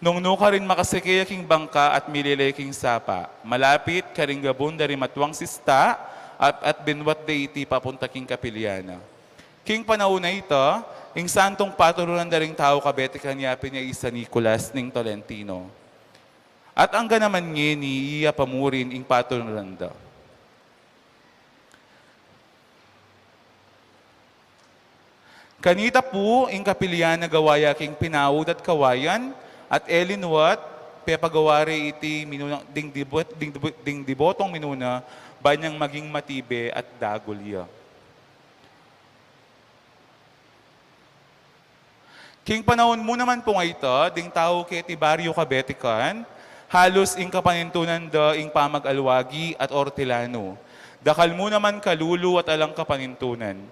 nung nuka rin makasikaya king bangka at mililay king sapa. Malapit karing gabon dari matwang sista at binwat de iti papunta king Kapiliana. King panauna ito, ing santong paturunan daring tao Kabetikan yapin niya isa Nicolas ning Tolentino. At ang ganaman niya ni iya pamurin ing paturunan da. Kanita po, ing Kapiliana gawaya king pinawod at kawayan, at elinwat, pepagawari iti minunang, ding dibotong minuna, banyang maging matibe at dagulya. King panahon mo naman po nga ito, ding tao keti Barrio Kabetikan, halos ing kapanintunan da ing pamag-alwagi at ortilano. Dakal mo naman kalulu at alang kapanintunan.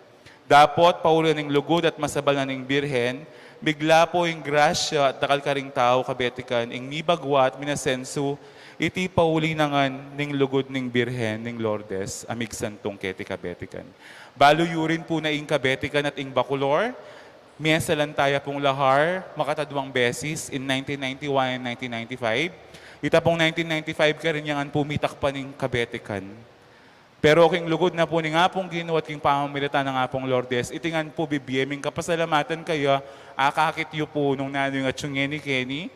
Dapot, paulan ng lugod at masabal na ng birhen, bigla po yung grasya at dakal karing tao Kabetikan, ing mibagwa at minasenso, iti pauli nangan ng lugod ng birhen ng Lourdes, amig santong keti Kabetikan. Balo yurin po na ing Kabetikan at ing Bacolor, miyesa lang tayo pong lahar, makatadwang beses in 1991 and 1995. Ita pong 1995 ka rin yangan pumitak pa ng Kabetikan. Pero king lugod na po ni nga pong ginuwat king pamamilita ng nga pong Lourdes, itingan po bibiyeming kapasalamatan kayo, akakit yu po nung nanoy nga tsyungeni Kenny,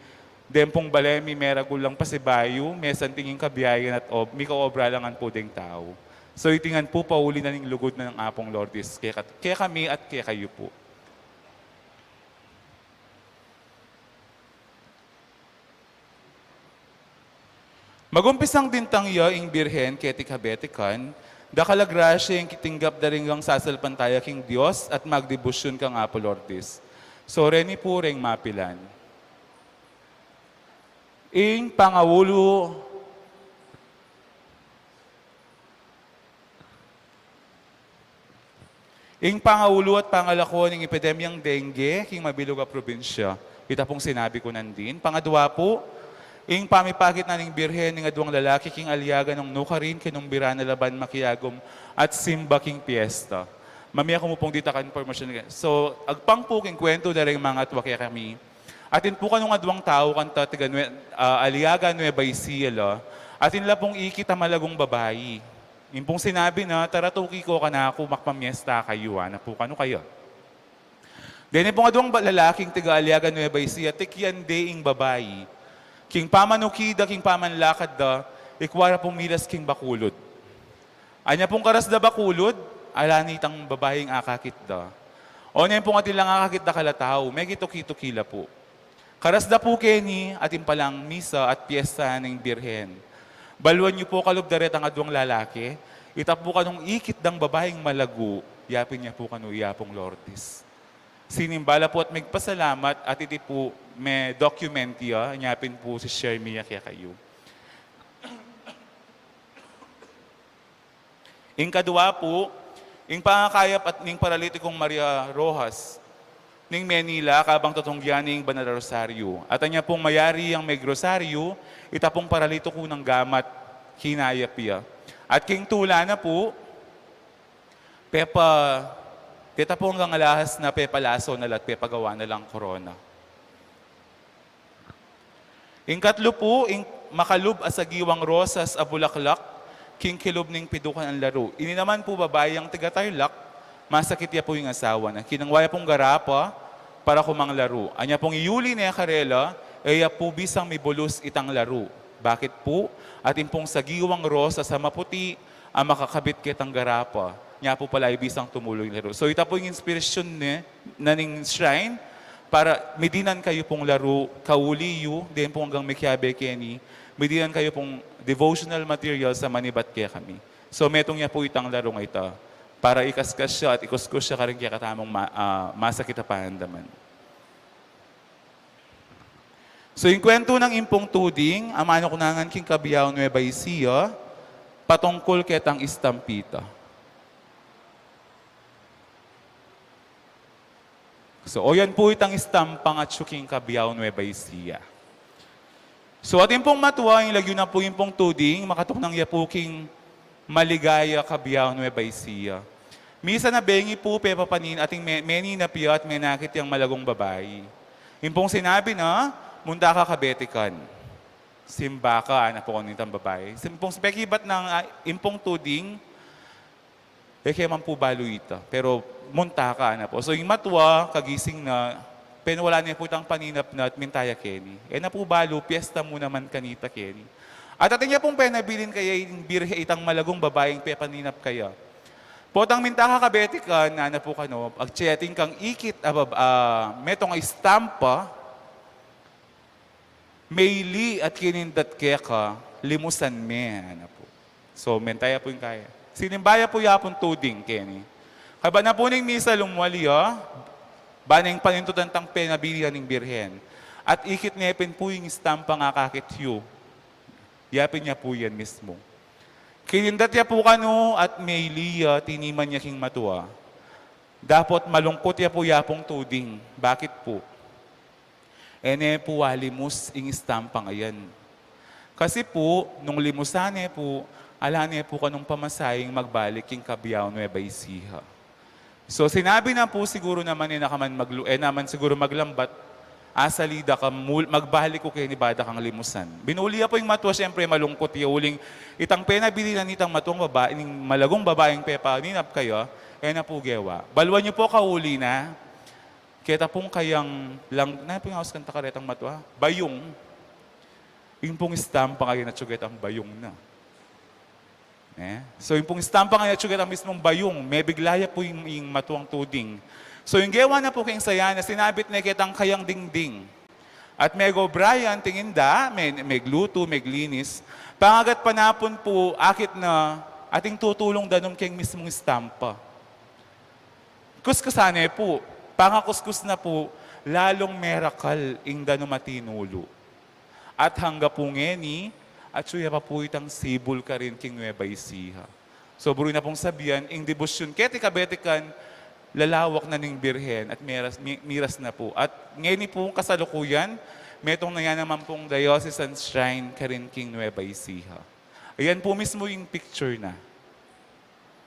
dem pong balemi meragulang pasibayo, mesan tingin kabiyayan at mi kaobra langan po ding tao. So itingan po pauli na ning lugod na ng apong Lourdes, kaya kami at kaya kayo po. Magumpisang dintang iya ing birhen keti Kabetikan, dakalagrasya ing kitinggap daringgang sasalpantaya king Dios at magdebosyon kang Apo Lourdes. So reni po ring mapilan. Ing pangawulo at pangalako ng epidemyang dengue king mabilog a probinsya. Ita pong sinabi ko nandin. Pangadwa po, ing pamipakit na ning birhen ng adwang lalaki king aliaga ng nukarin kinumbira na laban makiyagom at simba king piesta. Mamaya ko mo pong dita ka information. So, agpang po king kwento na rin mga atwa kaya kami. Atin po kanong adwang tao kanta tiga aliaga Nueva Ecija. Atin la pong ikita malagong babayi. Yung pong sinabi na, taratuki ko ka na ako makpamiesta kayo. Na po kano kayo. Then pong adwang lalaking tiga aliaga Nueva Ecija, tikyan de ing babayi. King pamanukida, king pamanlakad da, ikwara pong milas king bakulod. Anya pong karas da bakulod, alanitang babaeng akakit da. O niya pong atilang akakit da kalataw, may kito-kito-kila po. Karas da po Kenny, atin palang misa at piyesta ng birhen. Baluan niyo po kalubdaret ang adwang lalaki, itap po kanong ikit dang babaeng malago, yapin niya po kanu iyapong Lourdes. Sinimbala po at magpasalamat at iti po may documentia, nyapin po si Shermia kaya kayo. Ing kadua po, ing pangakayap at ning paralitikong Maria Rojas, ning Manila, kabang tutungyan ning Banal Rosario. At anya pong mayari ang may Rosario, itapong paralito ko ng gamat, hinayap. At king tula na po, Kita po hanggang alahas na pepalaso na lat pepagawa na lang korona. Ing katlo po, ing makalub asagiwang rosas a bulaklak, king kilub ning pidukan ang laro. Ini naman po babayang tigatarlak, masakit ya po yung asawa na. Kinangwaya pong garapa para kumang laro. Anya pong iuli na karela, ya po bisang may bulus itang laro. Bakit po? At impong sagiwang rosas sa maputi, ang makakabit kitang garapa. Nya po pala ibisang tumuloy laro. So ita po yung inspirasyon na ning shrine para medinan kayo pong laro, kauliyo, din po hanggang Mekiabe Kenny, medinan kayo pong devotional material sa manibat kaya kami. So metong niya po itang laro nga ita para ikaskas siya at ikuskus siya karing kaya katamong masakit na pahandaman. So yung kwento ng impong tuding, amano kunangan king Kabiyaw Nueva Ecija, patungkol ketang istampita. So, o yan po itang istampang at syuking Kabiyaw Nueva Ecija. So atin pong matuwa, yung lagyo na po yung pong tuding, makatok ng yapuking maligaya kabiyaw Nueva Ecija. Misa na bengi po, pepa panin, ating meni na piya at menakit yung malagong babae. Yung pong sinabi na, munda ka kabetikan. Simba ka, na po kanitang babae. Simpong spekibat ng impong tuding, kaya man po baluita. Pero munta ka na po. So yung matuwa, kagising na, pero wala niya po itang paninap na at mintaya Kenny. Na po balo, piyesta mo naman kanita Kenny. At atin niya pong penabilin kaya yung birhe itang malagong babaeng pepaninap kaya. Potang minta ka kabetikan, na po kano, agcheting kang ikit, metong istampa, Mayli at kinindat keka, limusan me. Ano po. So, mentaya po yung kaya. Sinimbaya po yapon tuding, Kenny. Kaba na po ng misa lumwali, baneng panintutan tang penabilian ng birhen. At ikit nepin po yung istampa nga kakityo. Yapin niya po yan mismo. Kinindat niya po kano at Mayli, tiniman niya king matuwa. Dapat malungkot niya po yapong tuding. Bakit po? Po walimus ing istampa ngayon. Kasi po, nung limusane po, alane po kanong pamasaying magbalik yung kabiyaw Nueva Ecija. So sinabi na po siguro naman naman siguro maglambat, asalida ka, magbalik ko kayo ni Bada kang limusan. Binuliya po yung matwa, siyempre malungkot uling itang penabili na nitang matwang babae, ning malagong babaeng pepa, ninap kayo, na po gewa. Balwan niyo po kauli na, kita pong kayang lang, na po yung house kanta karetang matwa, bayong. Yung pong istampa kayo na tsuget ang bayong na. So yung pong istampa kayo na tsuget ang mismong bayong, may biglaya po yung matuang tuding. So yung gewa na po kayong saya na sinabit na kitang kayang dingding. At may go Brian, tingin da, may gluto, may glinis. Pangagat panapon po, akit na ating tutulong danom kayong mismong istampa. Kuskusane po, pangakuskus na po, lalong merakal ing dano matinulo. At hangga po ngeni, at suya pa po itang sibol ka rin king Nueva Ecija. So buro na pong sabihan, ing debosyon keti kabetikan, lalawak na ning birhen at miras na po. At ngeni po kasalukuyan, metong na yan naman pong diocesan shrine ka rin king Nueva Ecija. Ayan po mismo yung picture na.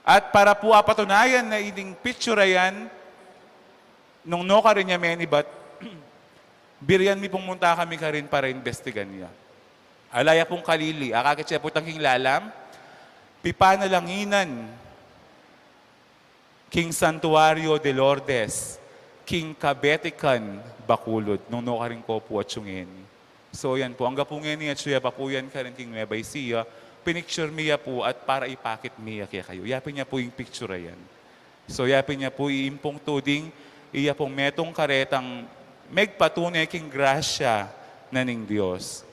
At para po apatunayan na ining picture yan, nung no ka rin niya menibat, biryan mi pong munta kami ka rin para investigan niya. Alaya pong kalili, akakit siya po tangking lalam, pipana langinan, King Santuario de Lourdes, King Kabetikan, Bakulod, nung no ka rin ko po at sungin. So yan po, ang gapungin niya at siya pa po yan ka rin King Nueva Ecija, pinicture niya po at para ipakit niya kaya kayo. Yapin niya po yung picture yan. So yapin niya po iimpong tuding, iya pong metong karetang megpatunay king grasya na ning Diyos.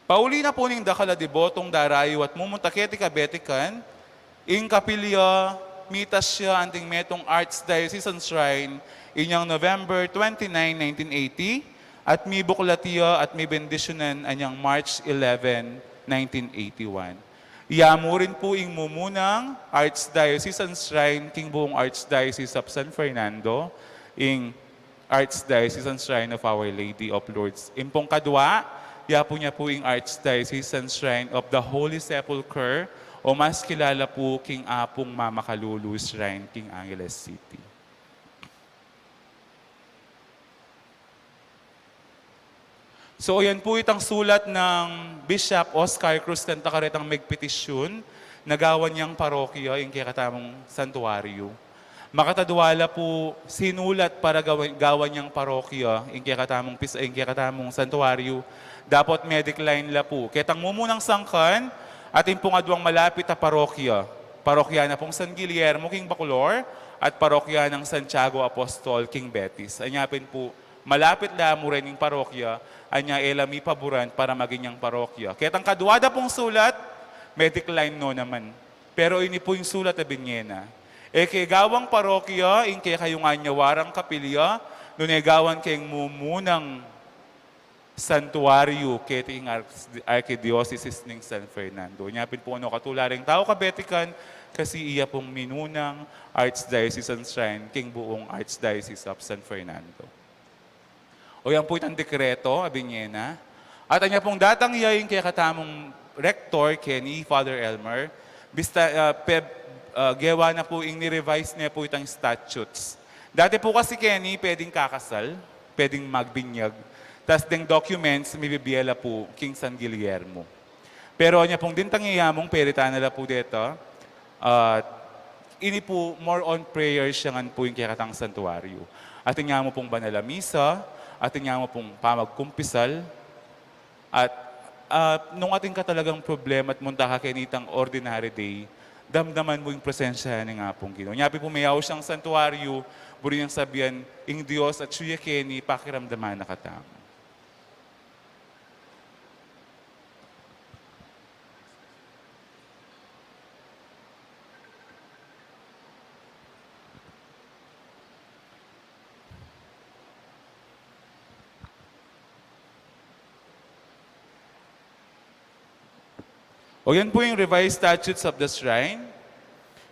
Pauli na po ning dakala debotong darayo at mumuntaketi kabetikan, ing kapilya, mitas siya anting metong Arts Diocesan Shrine, inyang November 29, 1980, at may buklatiya at may bendisyonan anyang March 11, 1981. Iyamu rin po ing mumunang Archdiocesan Shrine, king buong Archdiocese of San Fernando, ing Archdiocesan Shrine of Our Lady of Lourdes. Impong kadwa, yapo niya po ing Archdiocesan Shrine of the Holy Sepulchre, o mas kilala po king Apong Mama Kalulu Shrine, king Angeles City. So yan po itang sulat ng Bishop Oscar Cruz Tantakaretang megpetisyon, nagawan niyang parokya yung kakatamong santuario. Makatadwala po sinulat para gawan niyang parokya yung kakatamong santuario. Dapat medicline la po. Ketang mumunang sangkan, ating pong adwang malapit na parokya. Parokya na pong San Guillermo, King Bacolor, at parokya ng Santiago Apostol, King Betis. Anyapin po, malapit la mo rin yung parokya, anya elami paboran para maging niyang parokya. Ketang kadwada pong sulat, medicline no naman. Pero ini po yung sulat na binyena. Kay gawang parokya, in kay kayong anyawarang kapilya, doon gawan kayong mumunang santuario keting Arkidiocese ng San Fernando. Nyapin po ano katularing tao kabetikan kasi iya pong minunang Archdiocesan Shrine king buong Archdiocese of San Fernando. O yan po itang dekreto, Abiñena. At anya pong datang iyayin kaya katamong Rector Kenny, Father Elmer, gewa na po ni-revise niya po itang statutes. Dati po kasi Kenny, pwedeng kakasal, pwedeng magbinyag, tas ding documents, may bibiyala po, King San Guillermo. Pero niya pong din tangyayamong perita nila po dito, ini po more on prayers siya ngan po yung kikatang santuario. Atin nga mo pong banala misa, atin nga mo pong pamagkumpisal, at nung ating ka talagang problema at munta ka kinitang ordinary day, damdaman mo yung presensya ni nga pong Ginoo. Nyapi pumayaw siyang santuario, buri niyang sabihan, ing Diyos at suya Kenny, pakiramdaman na katang. O yan po yung revised statutes of the shrine.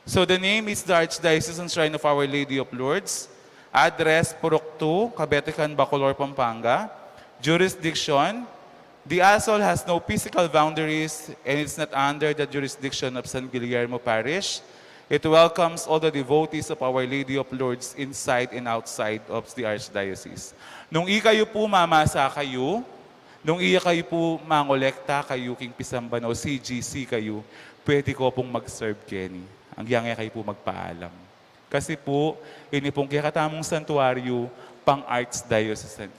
So the name is the Archdiocesan Shrine of Our Lady of Lourdes. Address, Purok 2, Cabetican, Bacolor, Pampanga. Jurisdiction, the ASOL has no physical boundaries and it's not under the jurisdiction of San Guillermo Parish. It welcomes all the devotees of Our Lady of Lourdes inside and outside of the Archdiocese. Nung ikayo po mamasa kayo, nung iya kayo po mangolekta kayo king Pisamban o CGC kayo, pwede ko pong mag-serve Kenny. Ang yangya kayo po magpaalam. Kasi po, ini pong kikatamong santuario, pang-archdiocese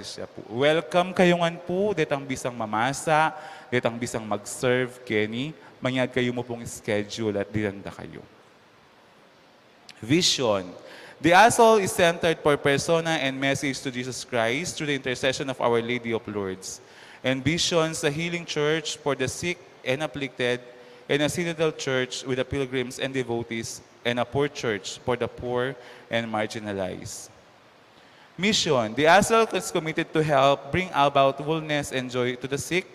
siya po. Welcome kayongan po, detang bisang mamasa, detang bisang mag-serve Kenny, manyad kayo mo pong schedule at dinanda kayo. Vision. The ASOL is centered for persona and message to Jesus Christ through the intercession of Our Lady of Lourdes. Envisions a healing church for the sick and afflicted, and a synodal church with the pilgrims and devotees, and a poor church for the poor and marginalized. Mission. The ASOL is committed to help bring about wholeness and joy to the sick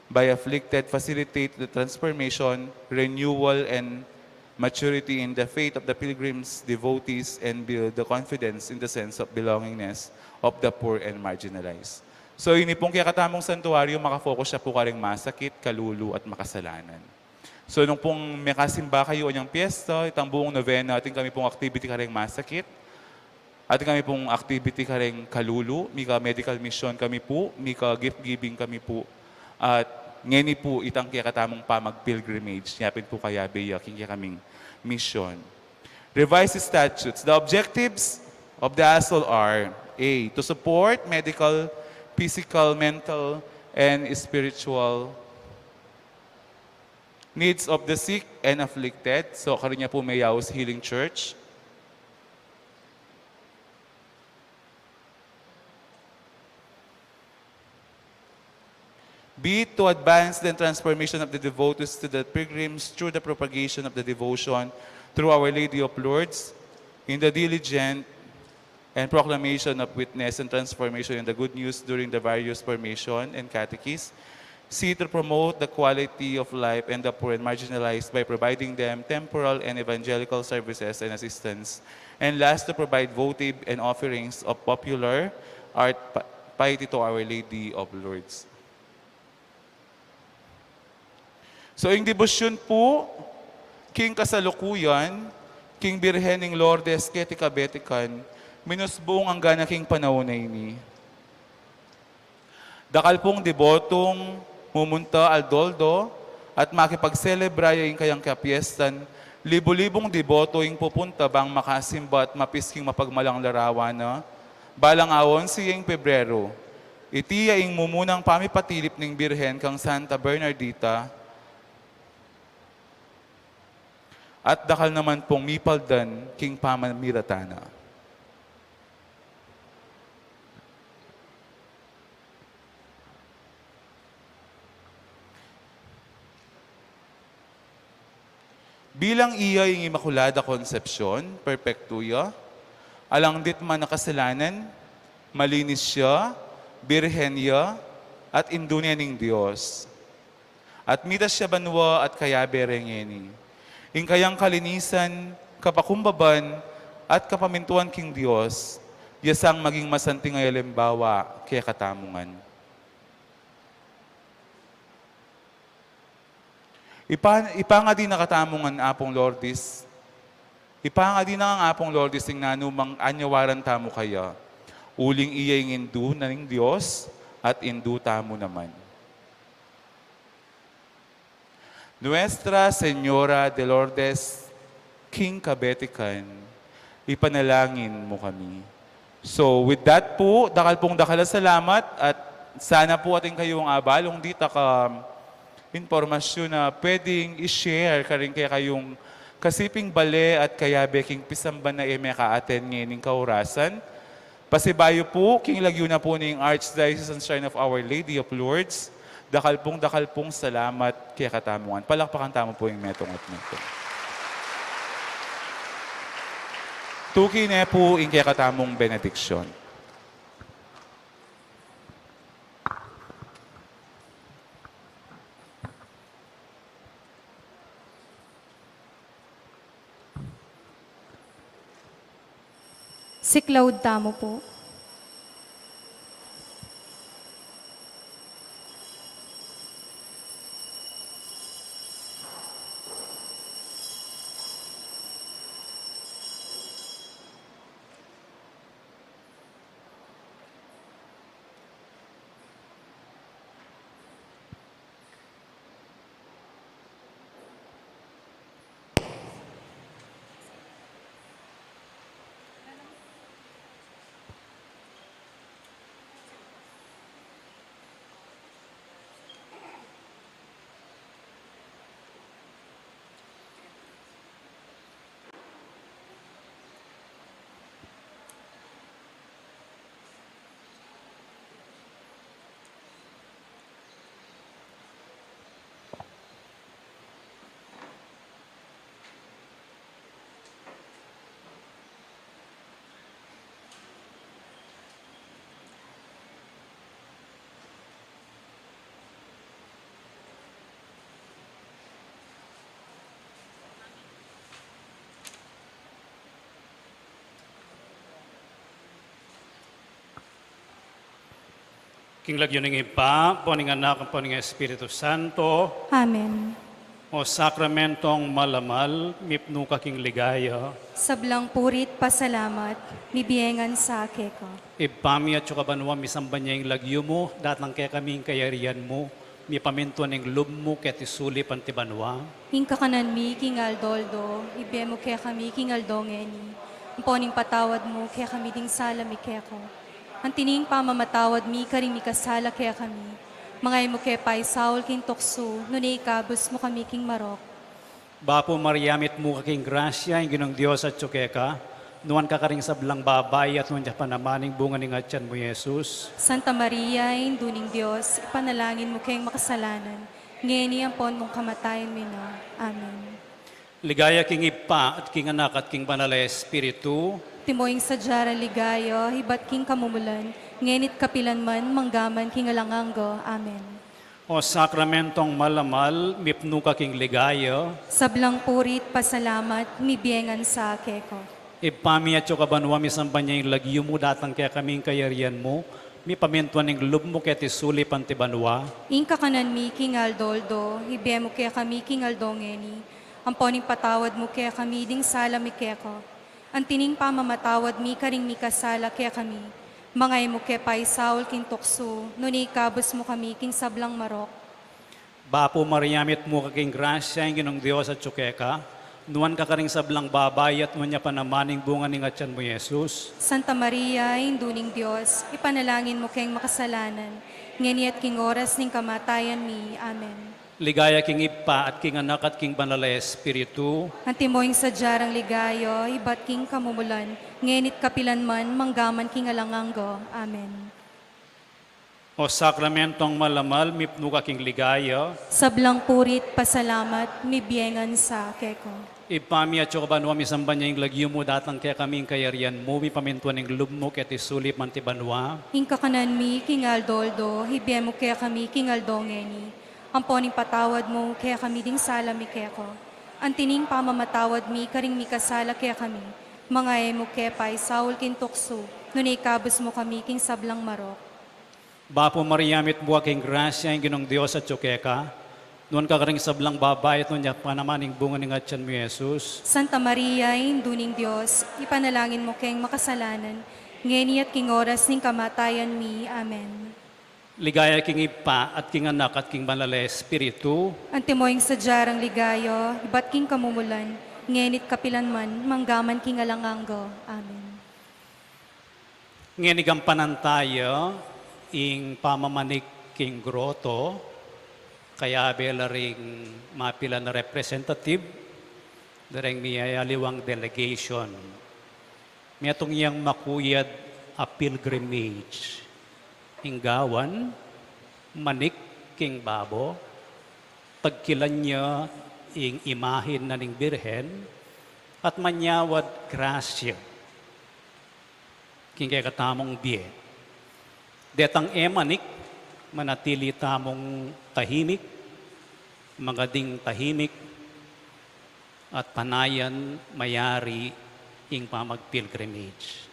by afflicted, facilitate the transformation, renewal, and maturity in the faith of the pilgrims, devotees, and build the confidence in the sense of belongingness of the poor and marginalized. So, ini pong kakatamong santuario, makafocus siya po karing masakit, kalulu, at makasalanan. So, nung pong may kasimba kayo o niyang piyesta, itang buong novena, ating kami pong activity karing masakit, ating kami pong activity karing kalulu, mika medical mission kami po, mika gift giving kami po, at ngeni po itang kakatamong pamag-pilgrimage. Yapin po kaya beya king kaming mission. Revised statutes. The objectives of the ASOL are A. To support medical, physical, mental, and spiritual needs of the sick and afflicted. So karunya po may Yaos Healing Church. B, to advance the transformation of the devotees to the pilgrims through the propagation of the devotion through Our Lady of Lourdes in the diligent and proclamation of witness and transformation in the good news during the various formation and catechies. C, to promote the quality of life and the poor and marginalized by providing them temporal and evangelical services and assistance. And last, to provide votive and offerings of popular art piety to Our Lady of Lourdes. So, yung debosyon po, king kasalukuyan, king Birhening Lourdes, keti kabetikan, minusbong ang gana king panahon na ini. Dakal pong debotong mumunta al doldo at makipag-celebra yung kayang kapiestan, libo-libong deboto yung pupunta bang makasimba at mapisking mapagmalang larawan na balang awon siyang Pebrero. Itiya yung mumunang pamipatilip ng Birhen kang Santa Bernardita, at dakal naman pong mipaldan king pamamiratana. Bilang iya yung Immaculada Concepcion, Perpetua, alang dit man nakasalanan, malinis siya, Birhenya, at indunya ning Diyos. At mitas siya banwa at kaya berengeni. In kayang kalinisan, kapakumbaban, at kapamintuan king Diyos, yasang maging masanting ay alimbawa kaya katamungan. Ipanga din nakatamungan apong Lordis. Ipanga din na ang apong Lordis ng nanumang anyawaran tamo kaya. Uling iyay indu na ng Diyos at indu tamo naman. Nuestra Señora de Lourdes, King Kabetikan, ipanalangin mo kami. So with that po, dakal salamat at sana po ating kayong abalong dita ka informasyon na pwedeng i-share ka rin kaya kayong kasiping bale at kaya beking pisamban na ka-attend ngayon ng kaurasan. Pasibayo po, king lagyo na po ng Archdiocesan Shrine of Our Lady of Lourdes. Dakal pong salamat kaya katamungan. Palakpakan tamo po yung metong at metong. Tuki na po yung kaya katamong benediksyon. Si Claude Tamo po. King lagyo ng ipa, poning anak, poning Espiritu Santo, Amen. o sakramentong malamal, mipno ka king ligaya, Sablang purit pasalamat, mibiyengan sa akeko. ipami at banwa misamban niya yung lagyo mo, datang kaya kaming kayarian mo, mi pamintuan ng lub mo kaya tisuli pantibanwa. Hingka kanan mi, King Aldoldo, ibe mo kaya kami, King Aldongeni. Amponing patawad mo, kaya kami ding sala mi keko. Ang tining pamamatawad mi, karing mi kasala kaya kami. Mangay mo kaya pa'y Saul, King Tokso, nunay ikabos mo kami, King Marok. Bapo Mariamit mo ka king grasya, yung ginong Diyos at tsukeka, nuwan ka karing sablang babay at nuwan pa namaning bunga ng atyan mo, Jesus. Santa Maria, induning Diyos, ipanalangin mo kayong makasalanan. Ngayon ang mong kamatayan mo na. Amen. Ligaya king ipa at king anak at king banal na Espiritu, Timoying sadyara ligayo, hibat king kamumulan, ngenit kapilan man, manggaman king alanganggo. Amen. o sakramentong malamal, mipno ka king ligaya, Sablang purit, pasalamat, mibiyengan sa akeko. ipami at banwa misamban niya yung lagyo mo, datang kaya kaming kayarian mo, mi pamintuan ng lub mo kaya tisuli pantibanwa. Inka kanan mi, King Aldoldo, hibiye mo kaya kami, King Aldongeni. Amponing patawad mo kaya kami, ding sala mi keko. Ang tining pamamatawad mi, karing mi kasala kaya kami. Mangay mo kaya pa'y Saul, King Tokso, nuni ikabos mo kami, King Sablang Marok. Bapo Mariamit mo ka king grasya, yung ginong Diyos at tsukeka, nuwan ka karing sablang babay at nuwan niya panamaning bunga ng atyan mo, Jesus. Santa Maria, induning Diyos, ipanalangin mo kayong makasalanan. Ngeni at king oras ning kamatayan mi. Amen. Ligaya king ipa at king anak at king banal na Espiritu, Antimoing sadyarang ligayo, ibat king kamumulan, ngenit kapilan man, manggaman king alanganggo. Amen. o O sakramentong malamal, mipno kaking ligaya, Sablang purit, pasalamat, mibiyengan sa keko. ipami at yung kabanwa misamba niya yung lagyo mo datang kaya kaming kayarian mo, mi pamintuan ng lubmo kaya tisulip man ti banwa. Inka kanan mi, kingal doldo, hibiyemo kaya kami, kingal dongeni. Amponing patawad mo, kaya kami ding sala mi keko. Antining pamamatawad mi, karing mi kasala kaya kami. Mga emo kepay, saul kin tukso, nunay kabus mo kami, king sablang marok. Bapo Mariamit buwa king grasya yung ginong Diyos at tsukeka. Noon ka karing sablang babayat nun niya panamaning bunga ng atyan mo Jesus. Santa Maria, induning Diyos, ipanalangin mo kayong makasalanan, ngeni at king oras ning kamatayan mi. Amen. Ligaya king ipa at king anak at king banal espiritu. Antimoying sadyarang ligayo, iba't king kamumulan, ngenit kapilanman, manggaman king alanganggo. Amen. Ngenigampanan tayo ing pamamanik king groto, kaya bela ring mapila na representative, dareng miyayaliwang delegation. Miyatong iyang makuyad a pilgrimage. Inggawan, manik king babo, pagkilan niya ing imahin na ning birhen, at manyawad grasya. King kaya katamong biye. Detang emanik, manatili tamong tahimik, magading tahimik, at panayan mayari ing pamagpilgrimage.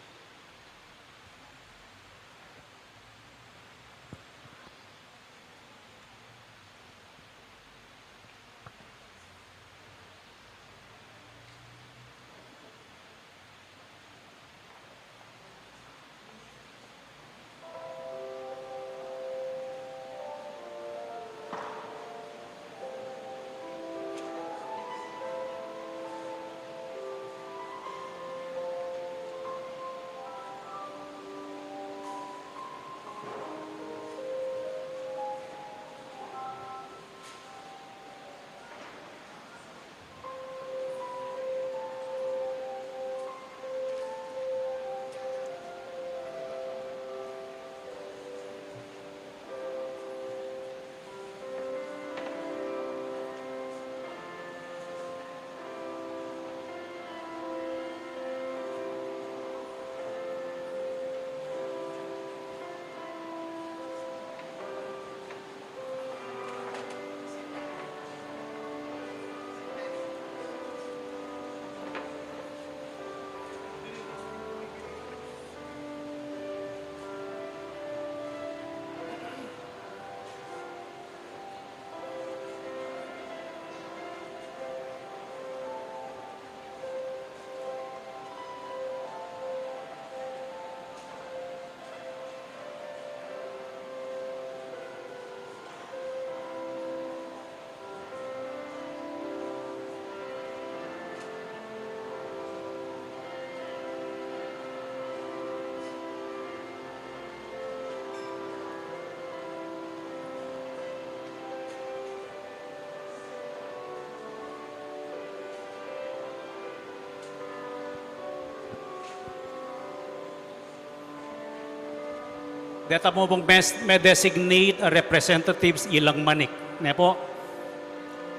Deta mo pong may designate a representatives ilang manik. Ne po?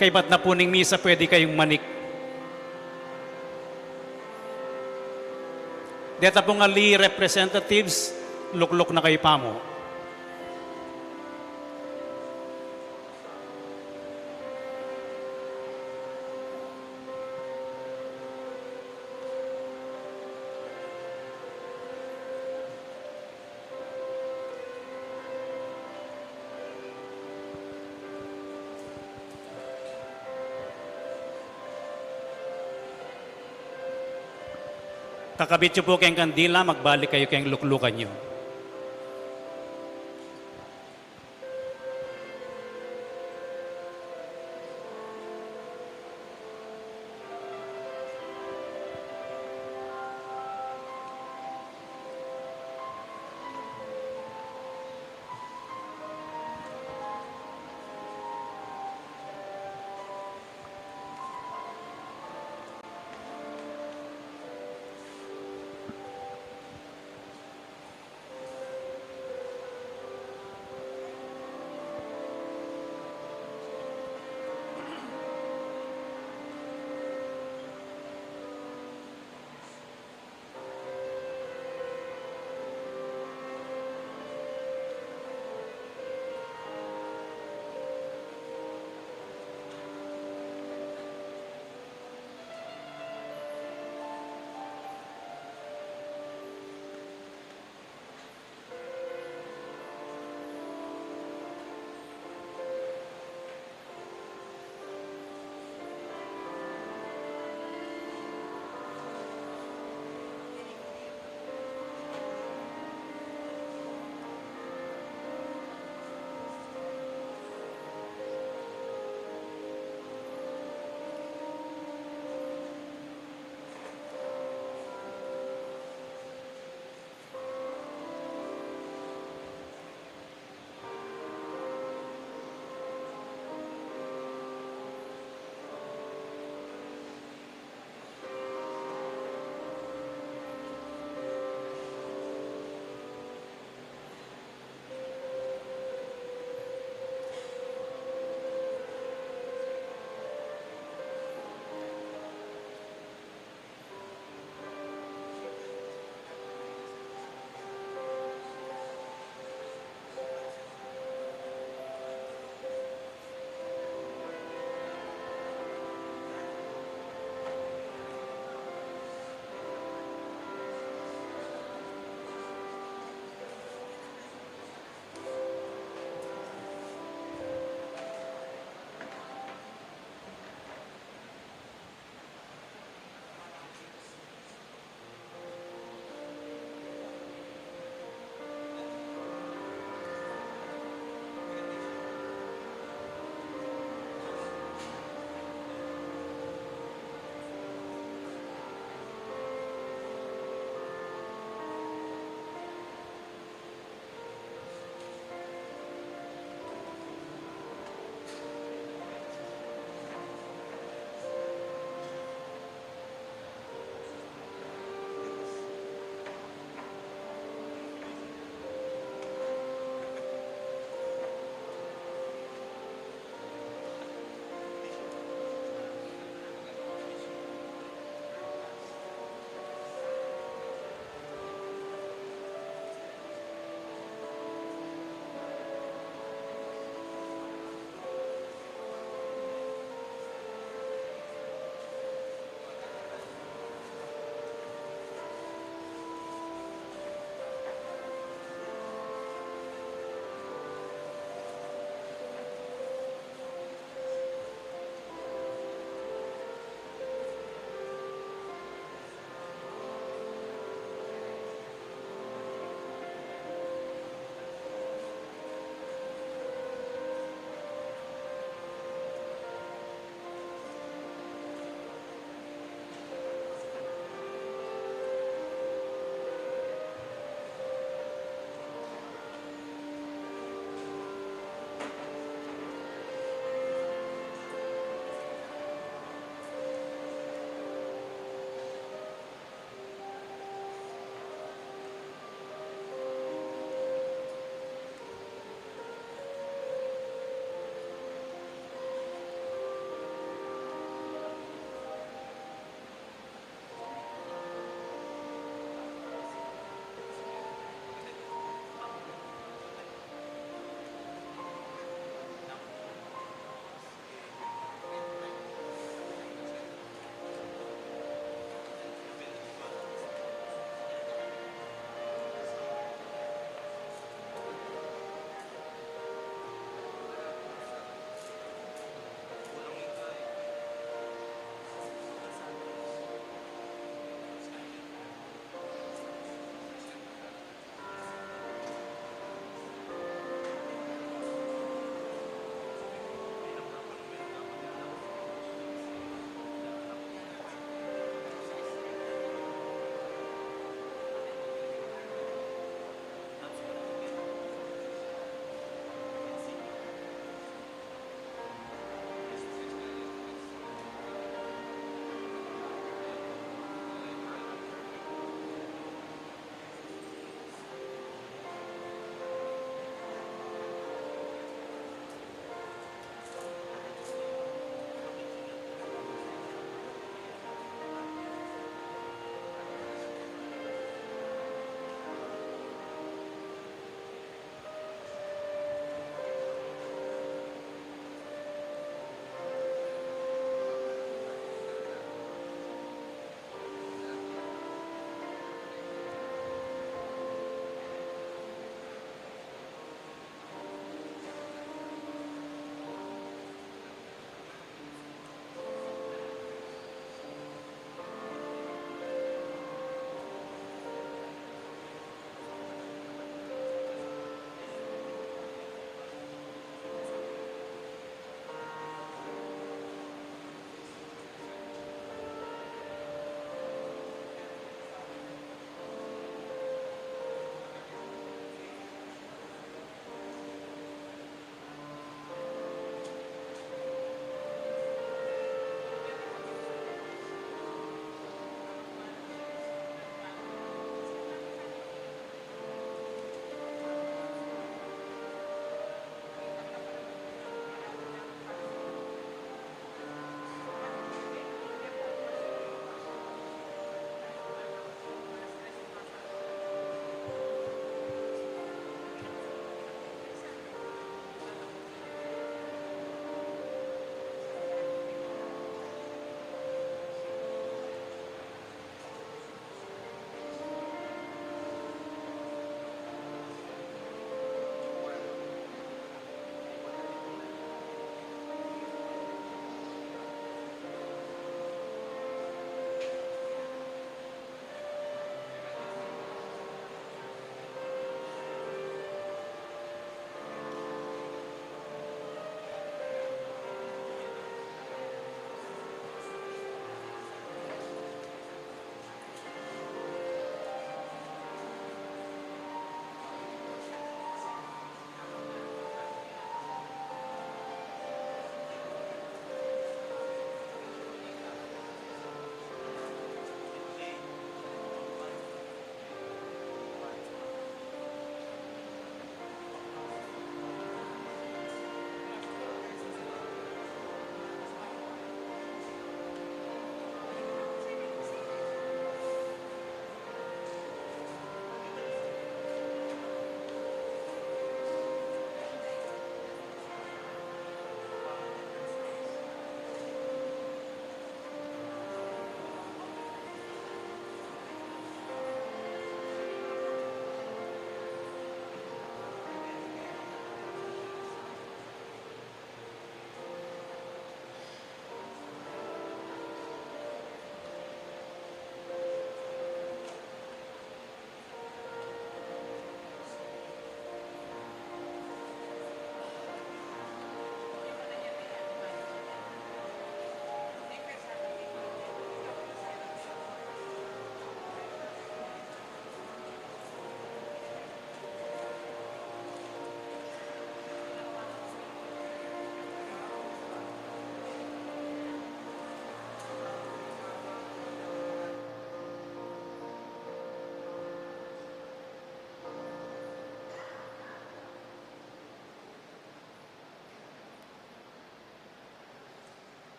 Kay ba't na po ning misa pwede kayong manik? Deta po nga li representatives, luklok na kayo pa mo. Kakabit nyo po kayong kandila, magbalik kayo kayong luklukan nyo.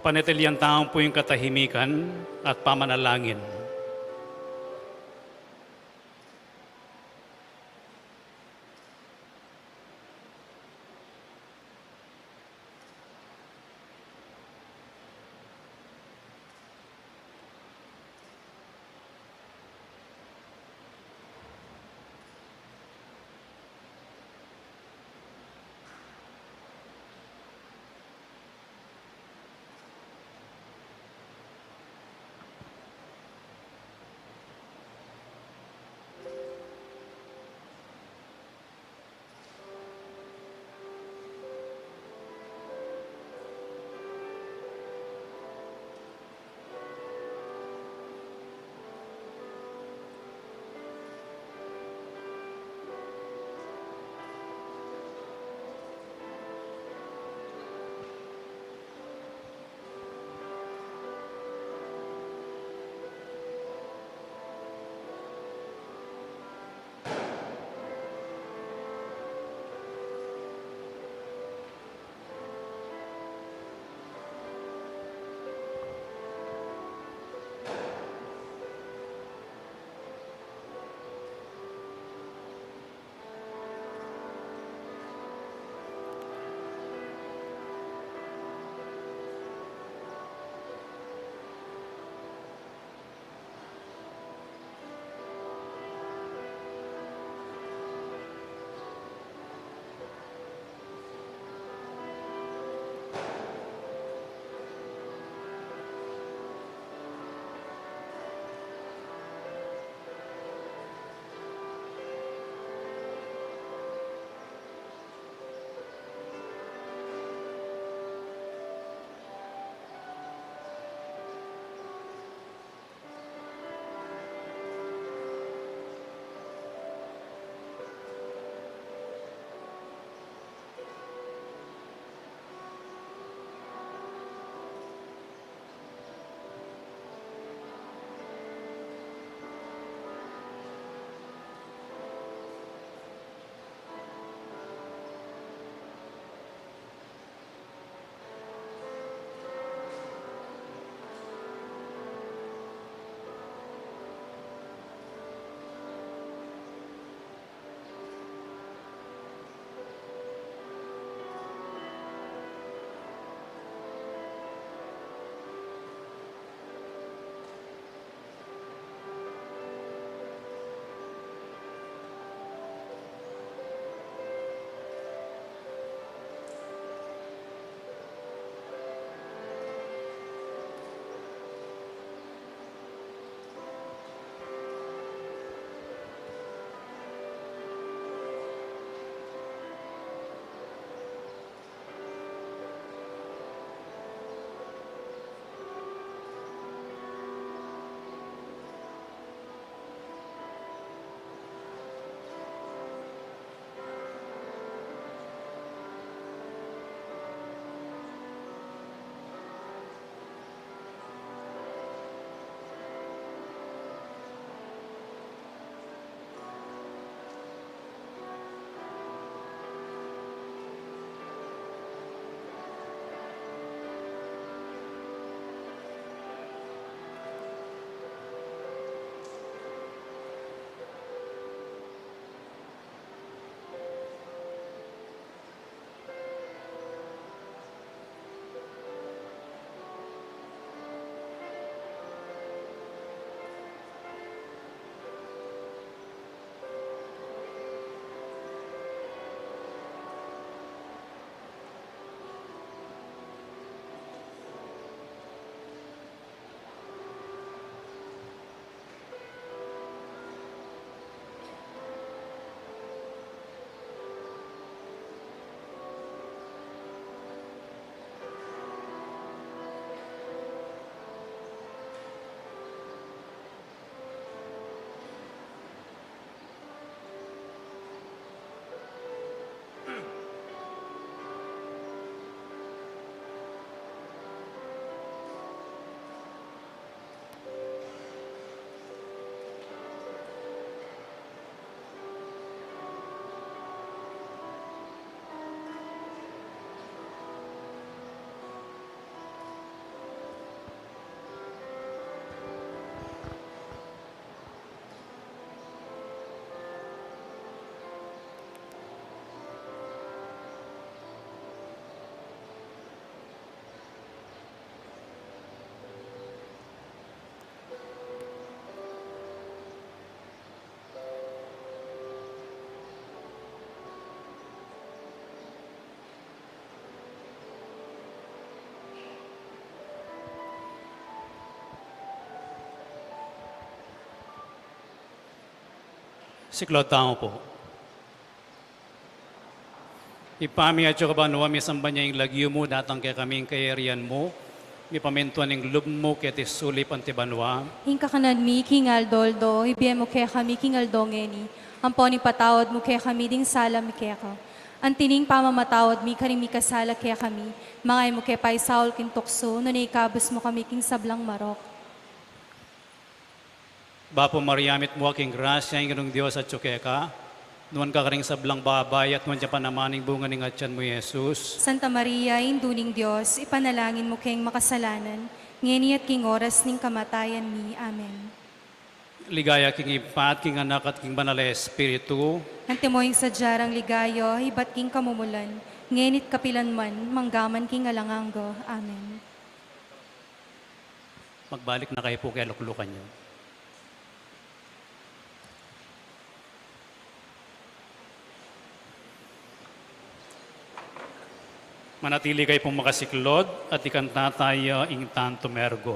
Mapanatilian taong po yung katahimikan at pamanalangin. Si Claude Tamo po. Ipami at yung kabanwa, mi samba niya yung lagyo mo, datang kaya kaming kayarian mo, mi pamentuan ng lub mo, kaya tisulip ang tibanwa. Hingka kanan mi, King Aldoldo, ibiyem mo kaya kami, King Aldongeni. Ang poni patawad mo kaya kami, ding sala mi kaya ka. Ang tining pamamatawad mi, karing mi kasala kaya kami. Mangay mo kaya pa'y Saul kintukso, nunay kabus mo kami, King Sablang Marok. Bapo Mariamit mo aking grasya, yung ganong Diyos at tsukeka. Nuwan ka karing sablang babay at nuwan siya panamaning bunga ng atyan mo, Jesus. Santa Maria, induning Diyos, ipanalangin mo kayong makasalanan, ngeni at king oras ning kamatayan mi. Amen. Ligaya king ipat, king anak at king banal na espiritu. Antimoying sa jarang ligayo, ibat king kamumulan, ngenit kapilan man, manggaman king alanganggo. Amen. Magbalik na kayo po kaya luklukan niyo. Manatili kayo pong makasiklod at ikanta tayo ing tanto mergo.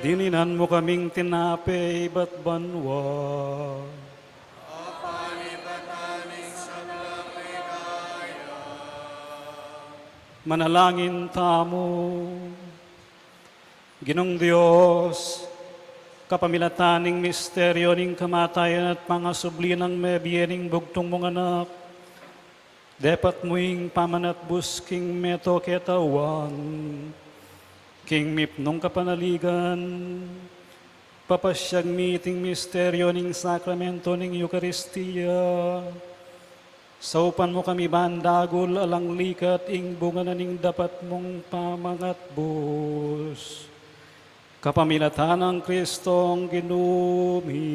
Dininan mo kaming tinape, ba't banwa? Manalangin tamo, Ginong Diyos, kapamilataning misteryo ning kamatayan at mga sublinang mebiyening bugtong mong anak, dapat mo'ing pamanat busking meto ketawan, king mipnong kapanaligan, papasyag meeting misteryo ning sakramento ning Eucharistia. Saupan mo kami bandagol alang likat ing bunga na ning dapat mong pamangat bus. Kapamilatan ng Kristong ginumi.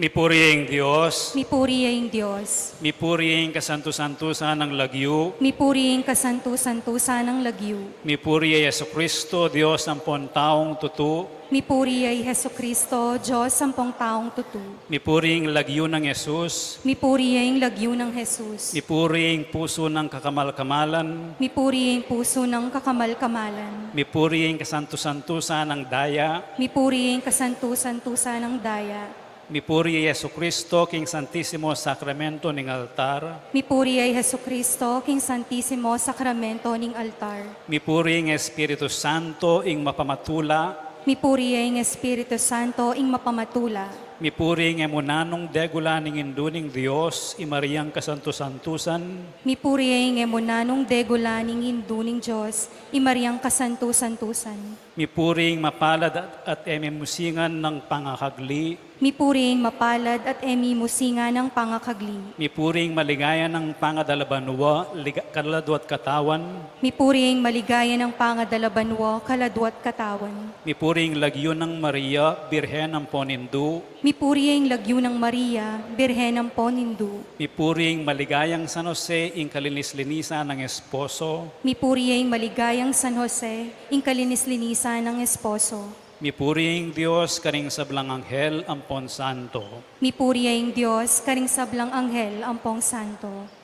Mipuriing Diyos, Mipuriing Diyos, mipuriing kasanto-santusan ng lagyo, mipuriing kasantu-santusan ng lagyo, mipuri Yesu Kristo, Diyos ng taong tutu, mipuri ay Heso Kristo, Diyos sampung taong tutu, mipuriing lagyo ng Yesus, mipuri ay lagyo ng Jesus, mipuriing puso ng kakamal-kamalan, mipuri ang puso ng kakamal-kamalan, mipuriing kasanto-santusan ng daya, mipuri ang kasantu-santusan ng daya, mipuri Yesu Kristo, King Santissimo Sacramento ng altar, mipuri ay Heso Kristo, King Santissimo Sacramento ning altar, mipuriing Espiritu Santo, ing mapamatula, mipuri ay Espiritu Santo ing mapamatula, mipuriing emunanong degula ning induning Diyos, imariyang kasanto-santusan, mipuri ay emunanong degula ning hinduning Diyos, imaryang kasantu-santusan, mipuriing mapalad at ememusingan ng pangakagli, mipuri ang mapalad at emi musinga ng pangakagli, mipuriing maligaya ng pangadalabanwa, kaladwat katawan, mipuri ang maligaya ng pangadalabanwa, kaladwat katawan, mipuriing lagyo ng Maria, Birhen ng Ponindu, mipuri ang lagyo ng Maria, Birhen ng Ponindu, mipuriing maligayang San Jose, ing kalinis-linisan ng esposo, mipuri ang maligayang San Jose, ing kalinis-linisan ng esposo, mipuriing Diyos, karing sablang anghel, ampon santo, mipuri ang Diyos, karing sablang anghel, ampong santo.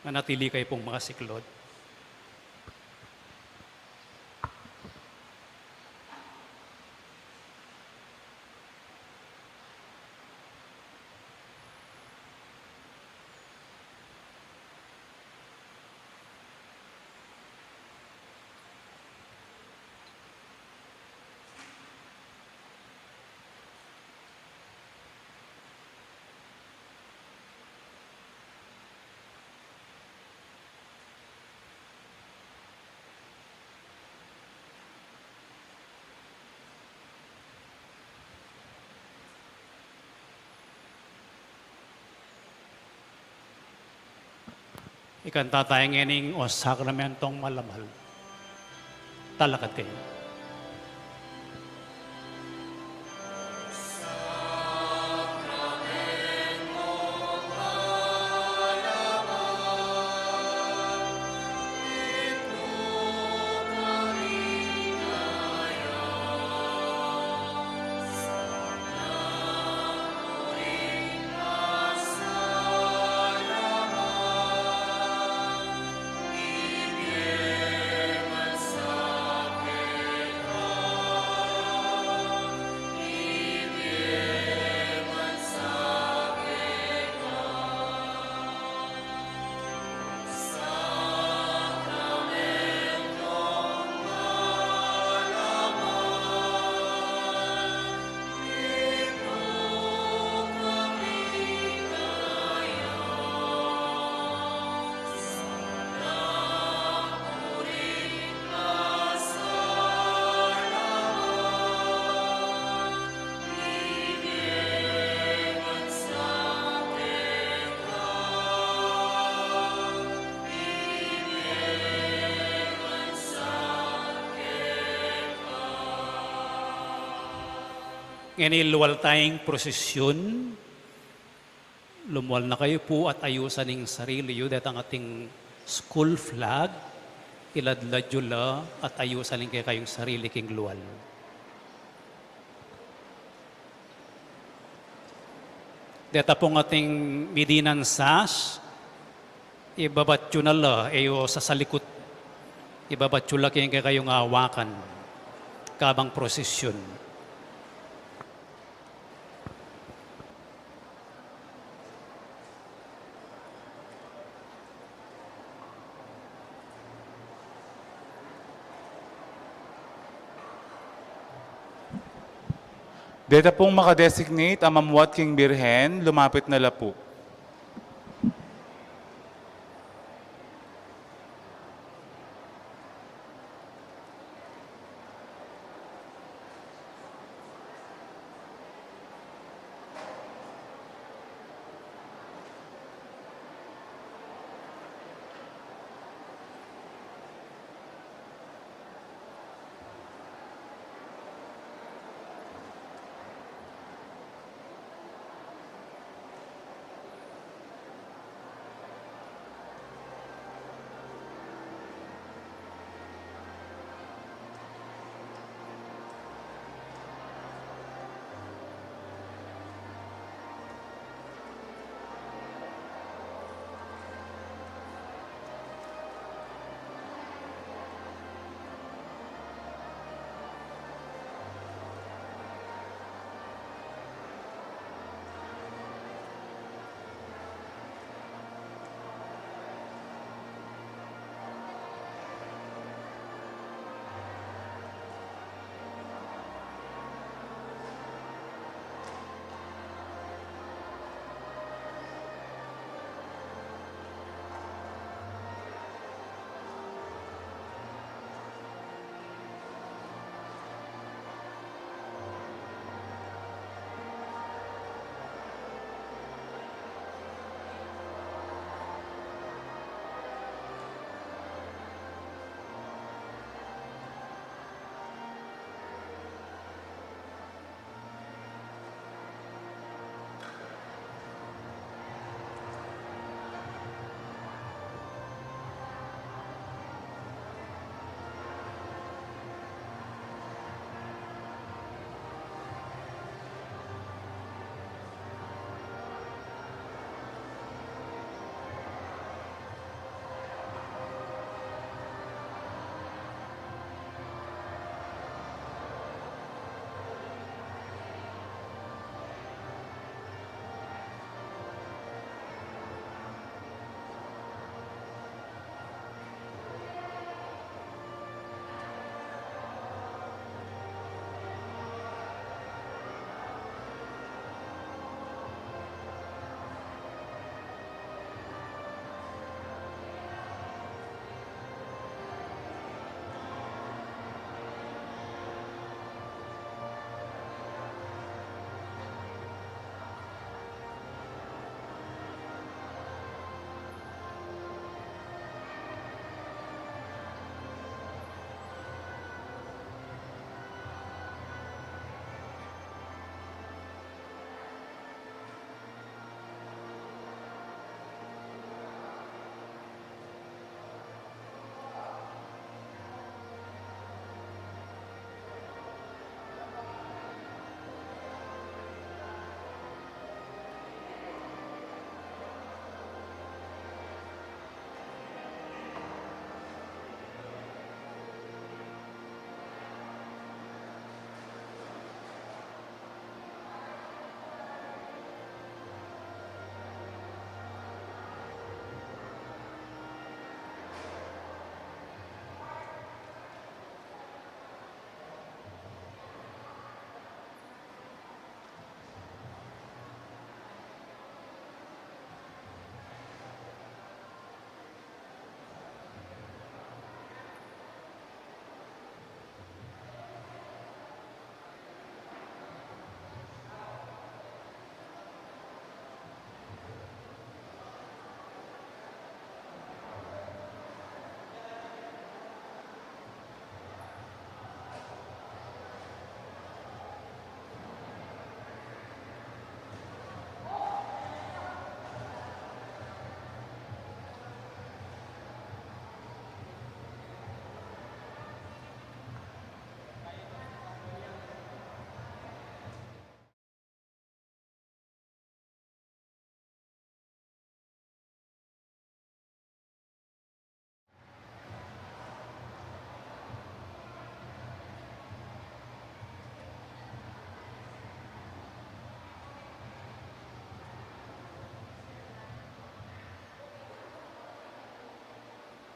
manatili kayo pong makasiklod. Ikanta tayo ngayon o sakramentong malamal. Talakat kayo. Ngayon luwal tayong prosesyon. Lumuwal na kayo po at ayusan ng sarili yun. Dahil ang ating school flag, iladladyo la at ayusan ng kayong sarili king luwal. Dito pong ating midinan sas, ibabatyo na la, eyo sa salikot. Ibabatyo la kayong awakan, kabang prosesyon. Dito pong makadesignate ang Mamuat King Birhen, lumapit na la po.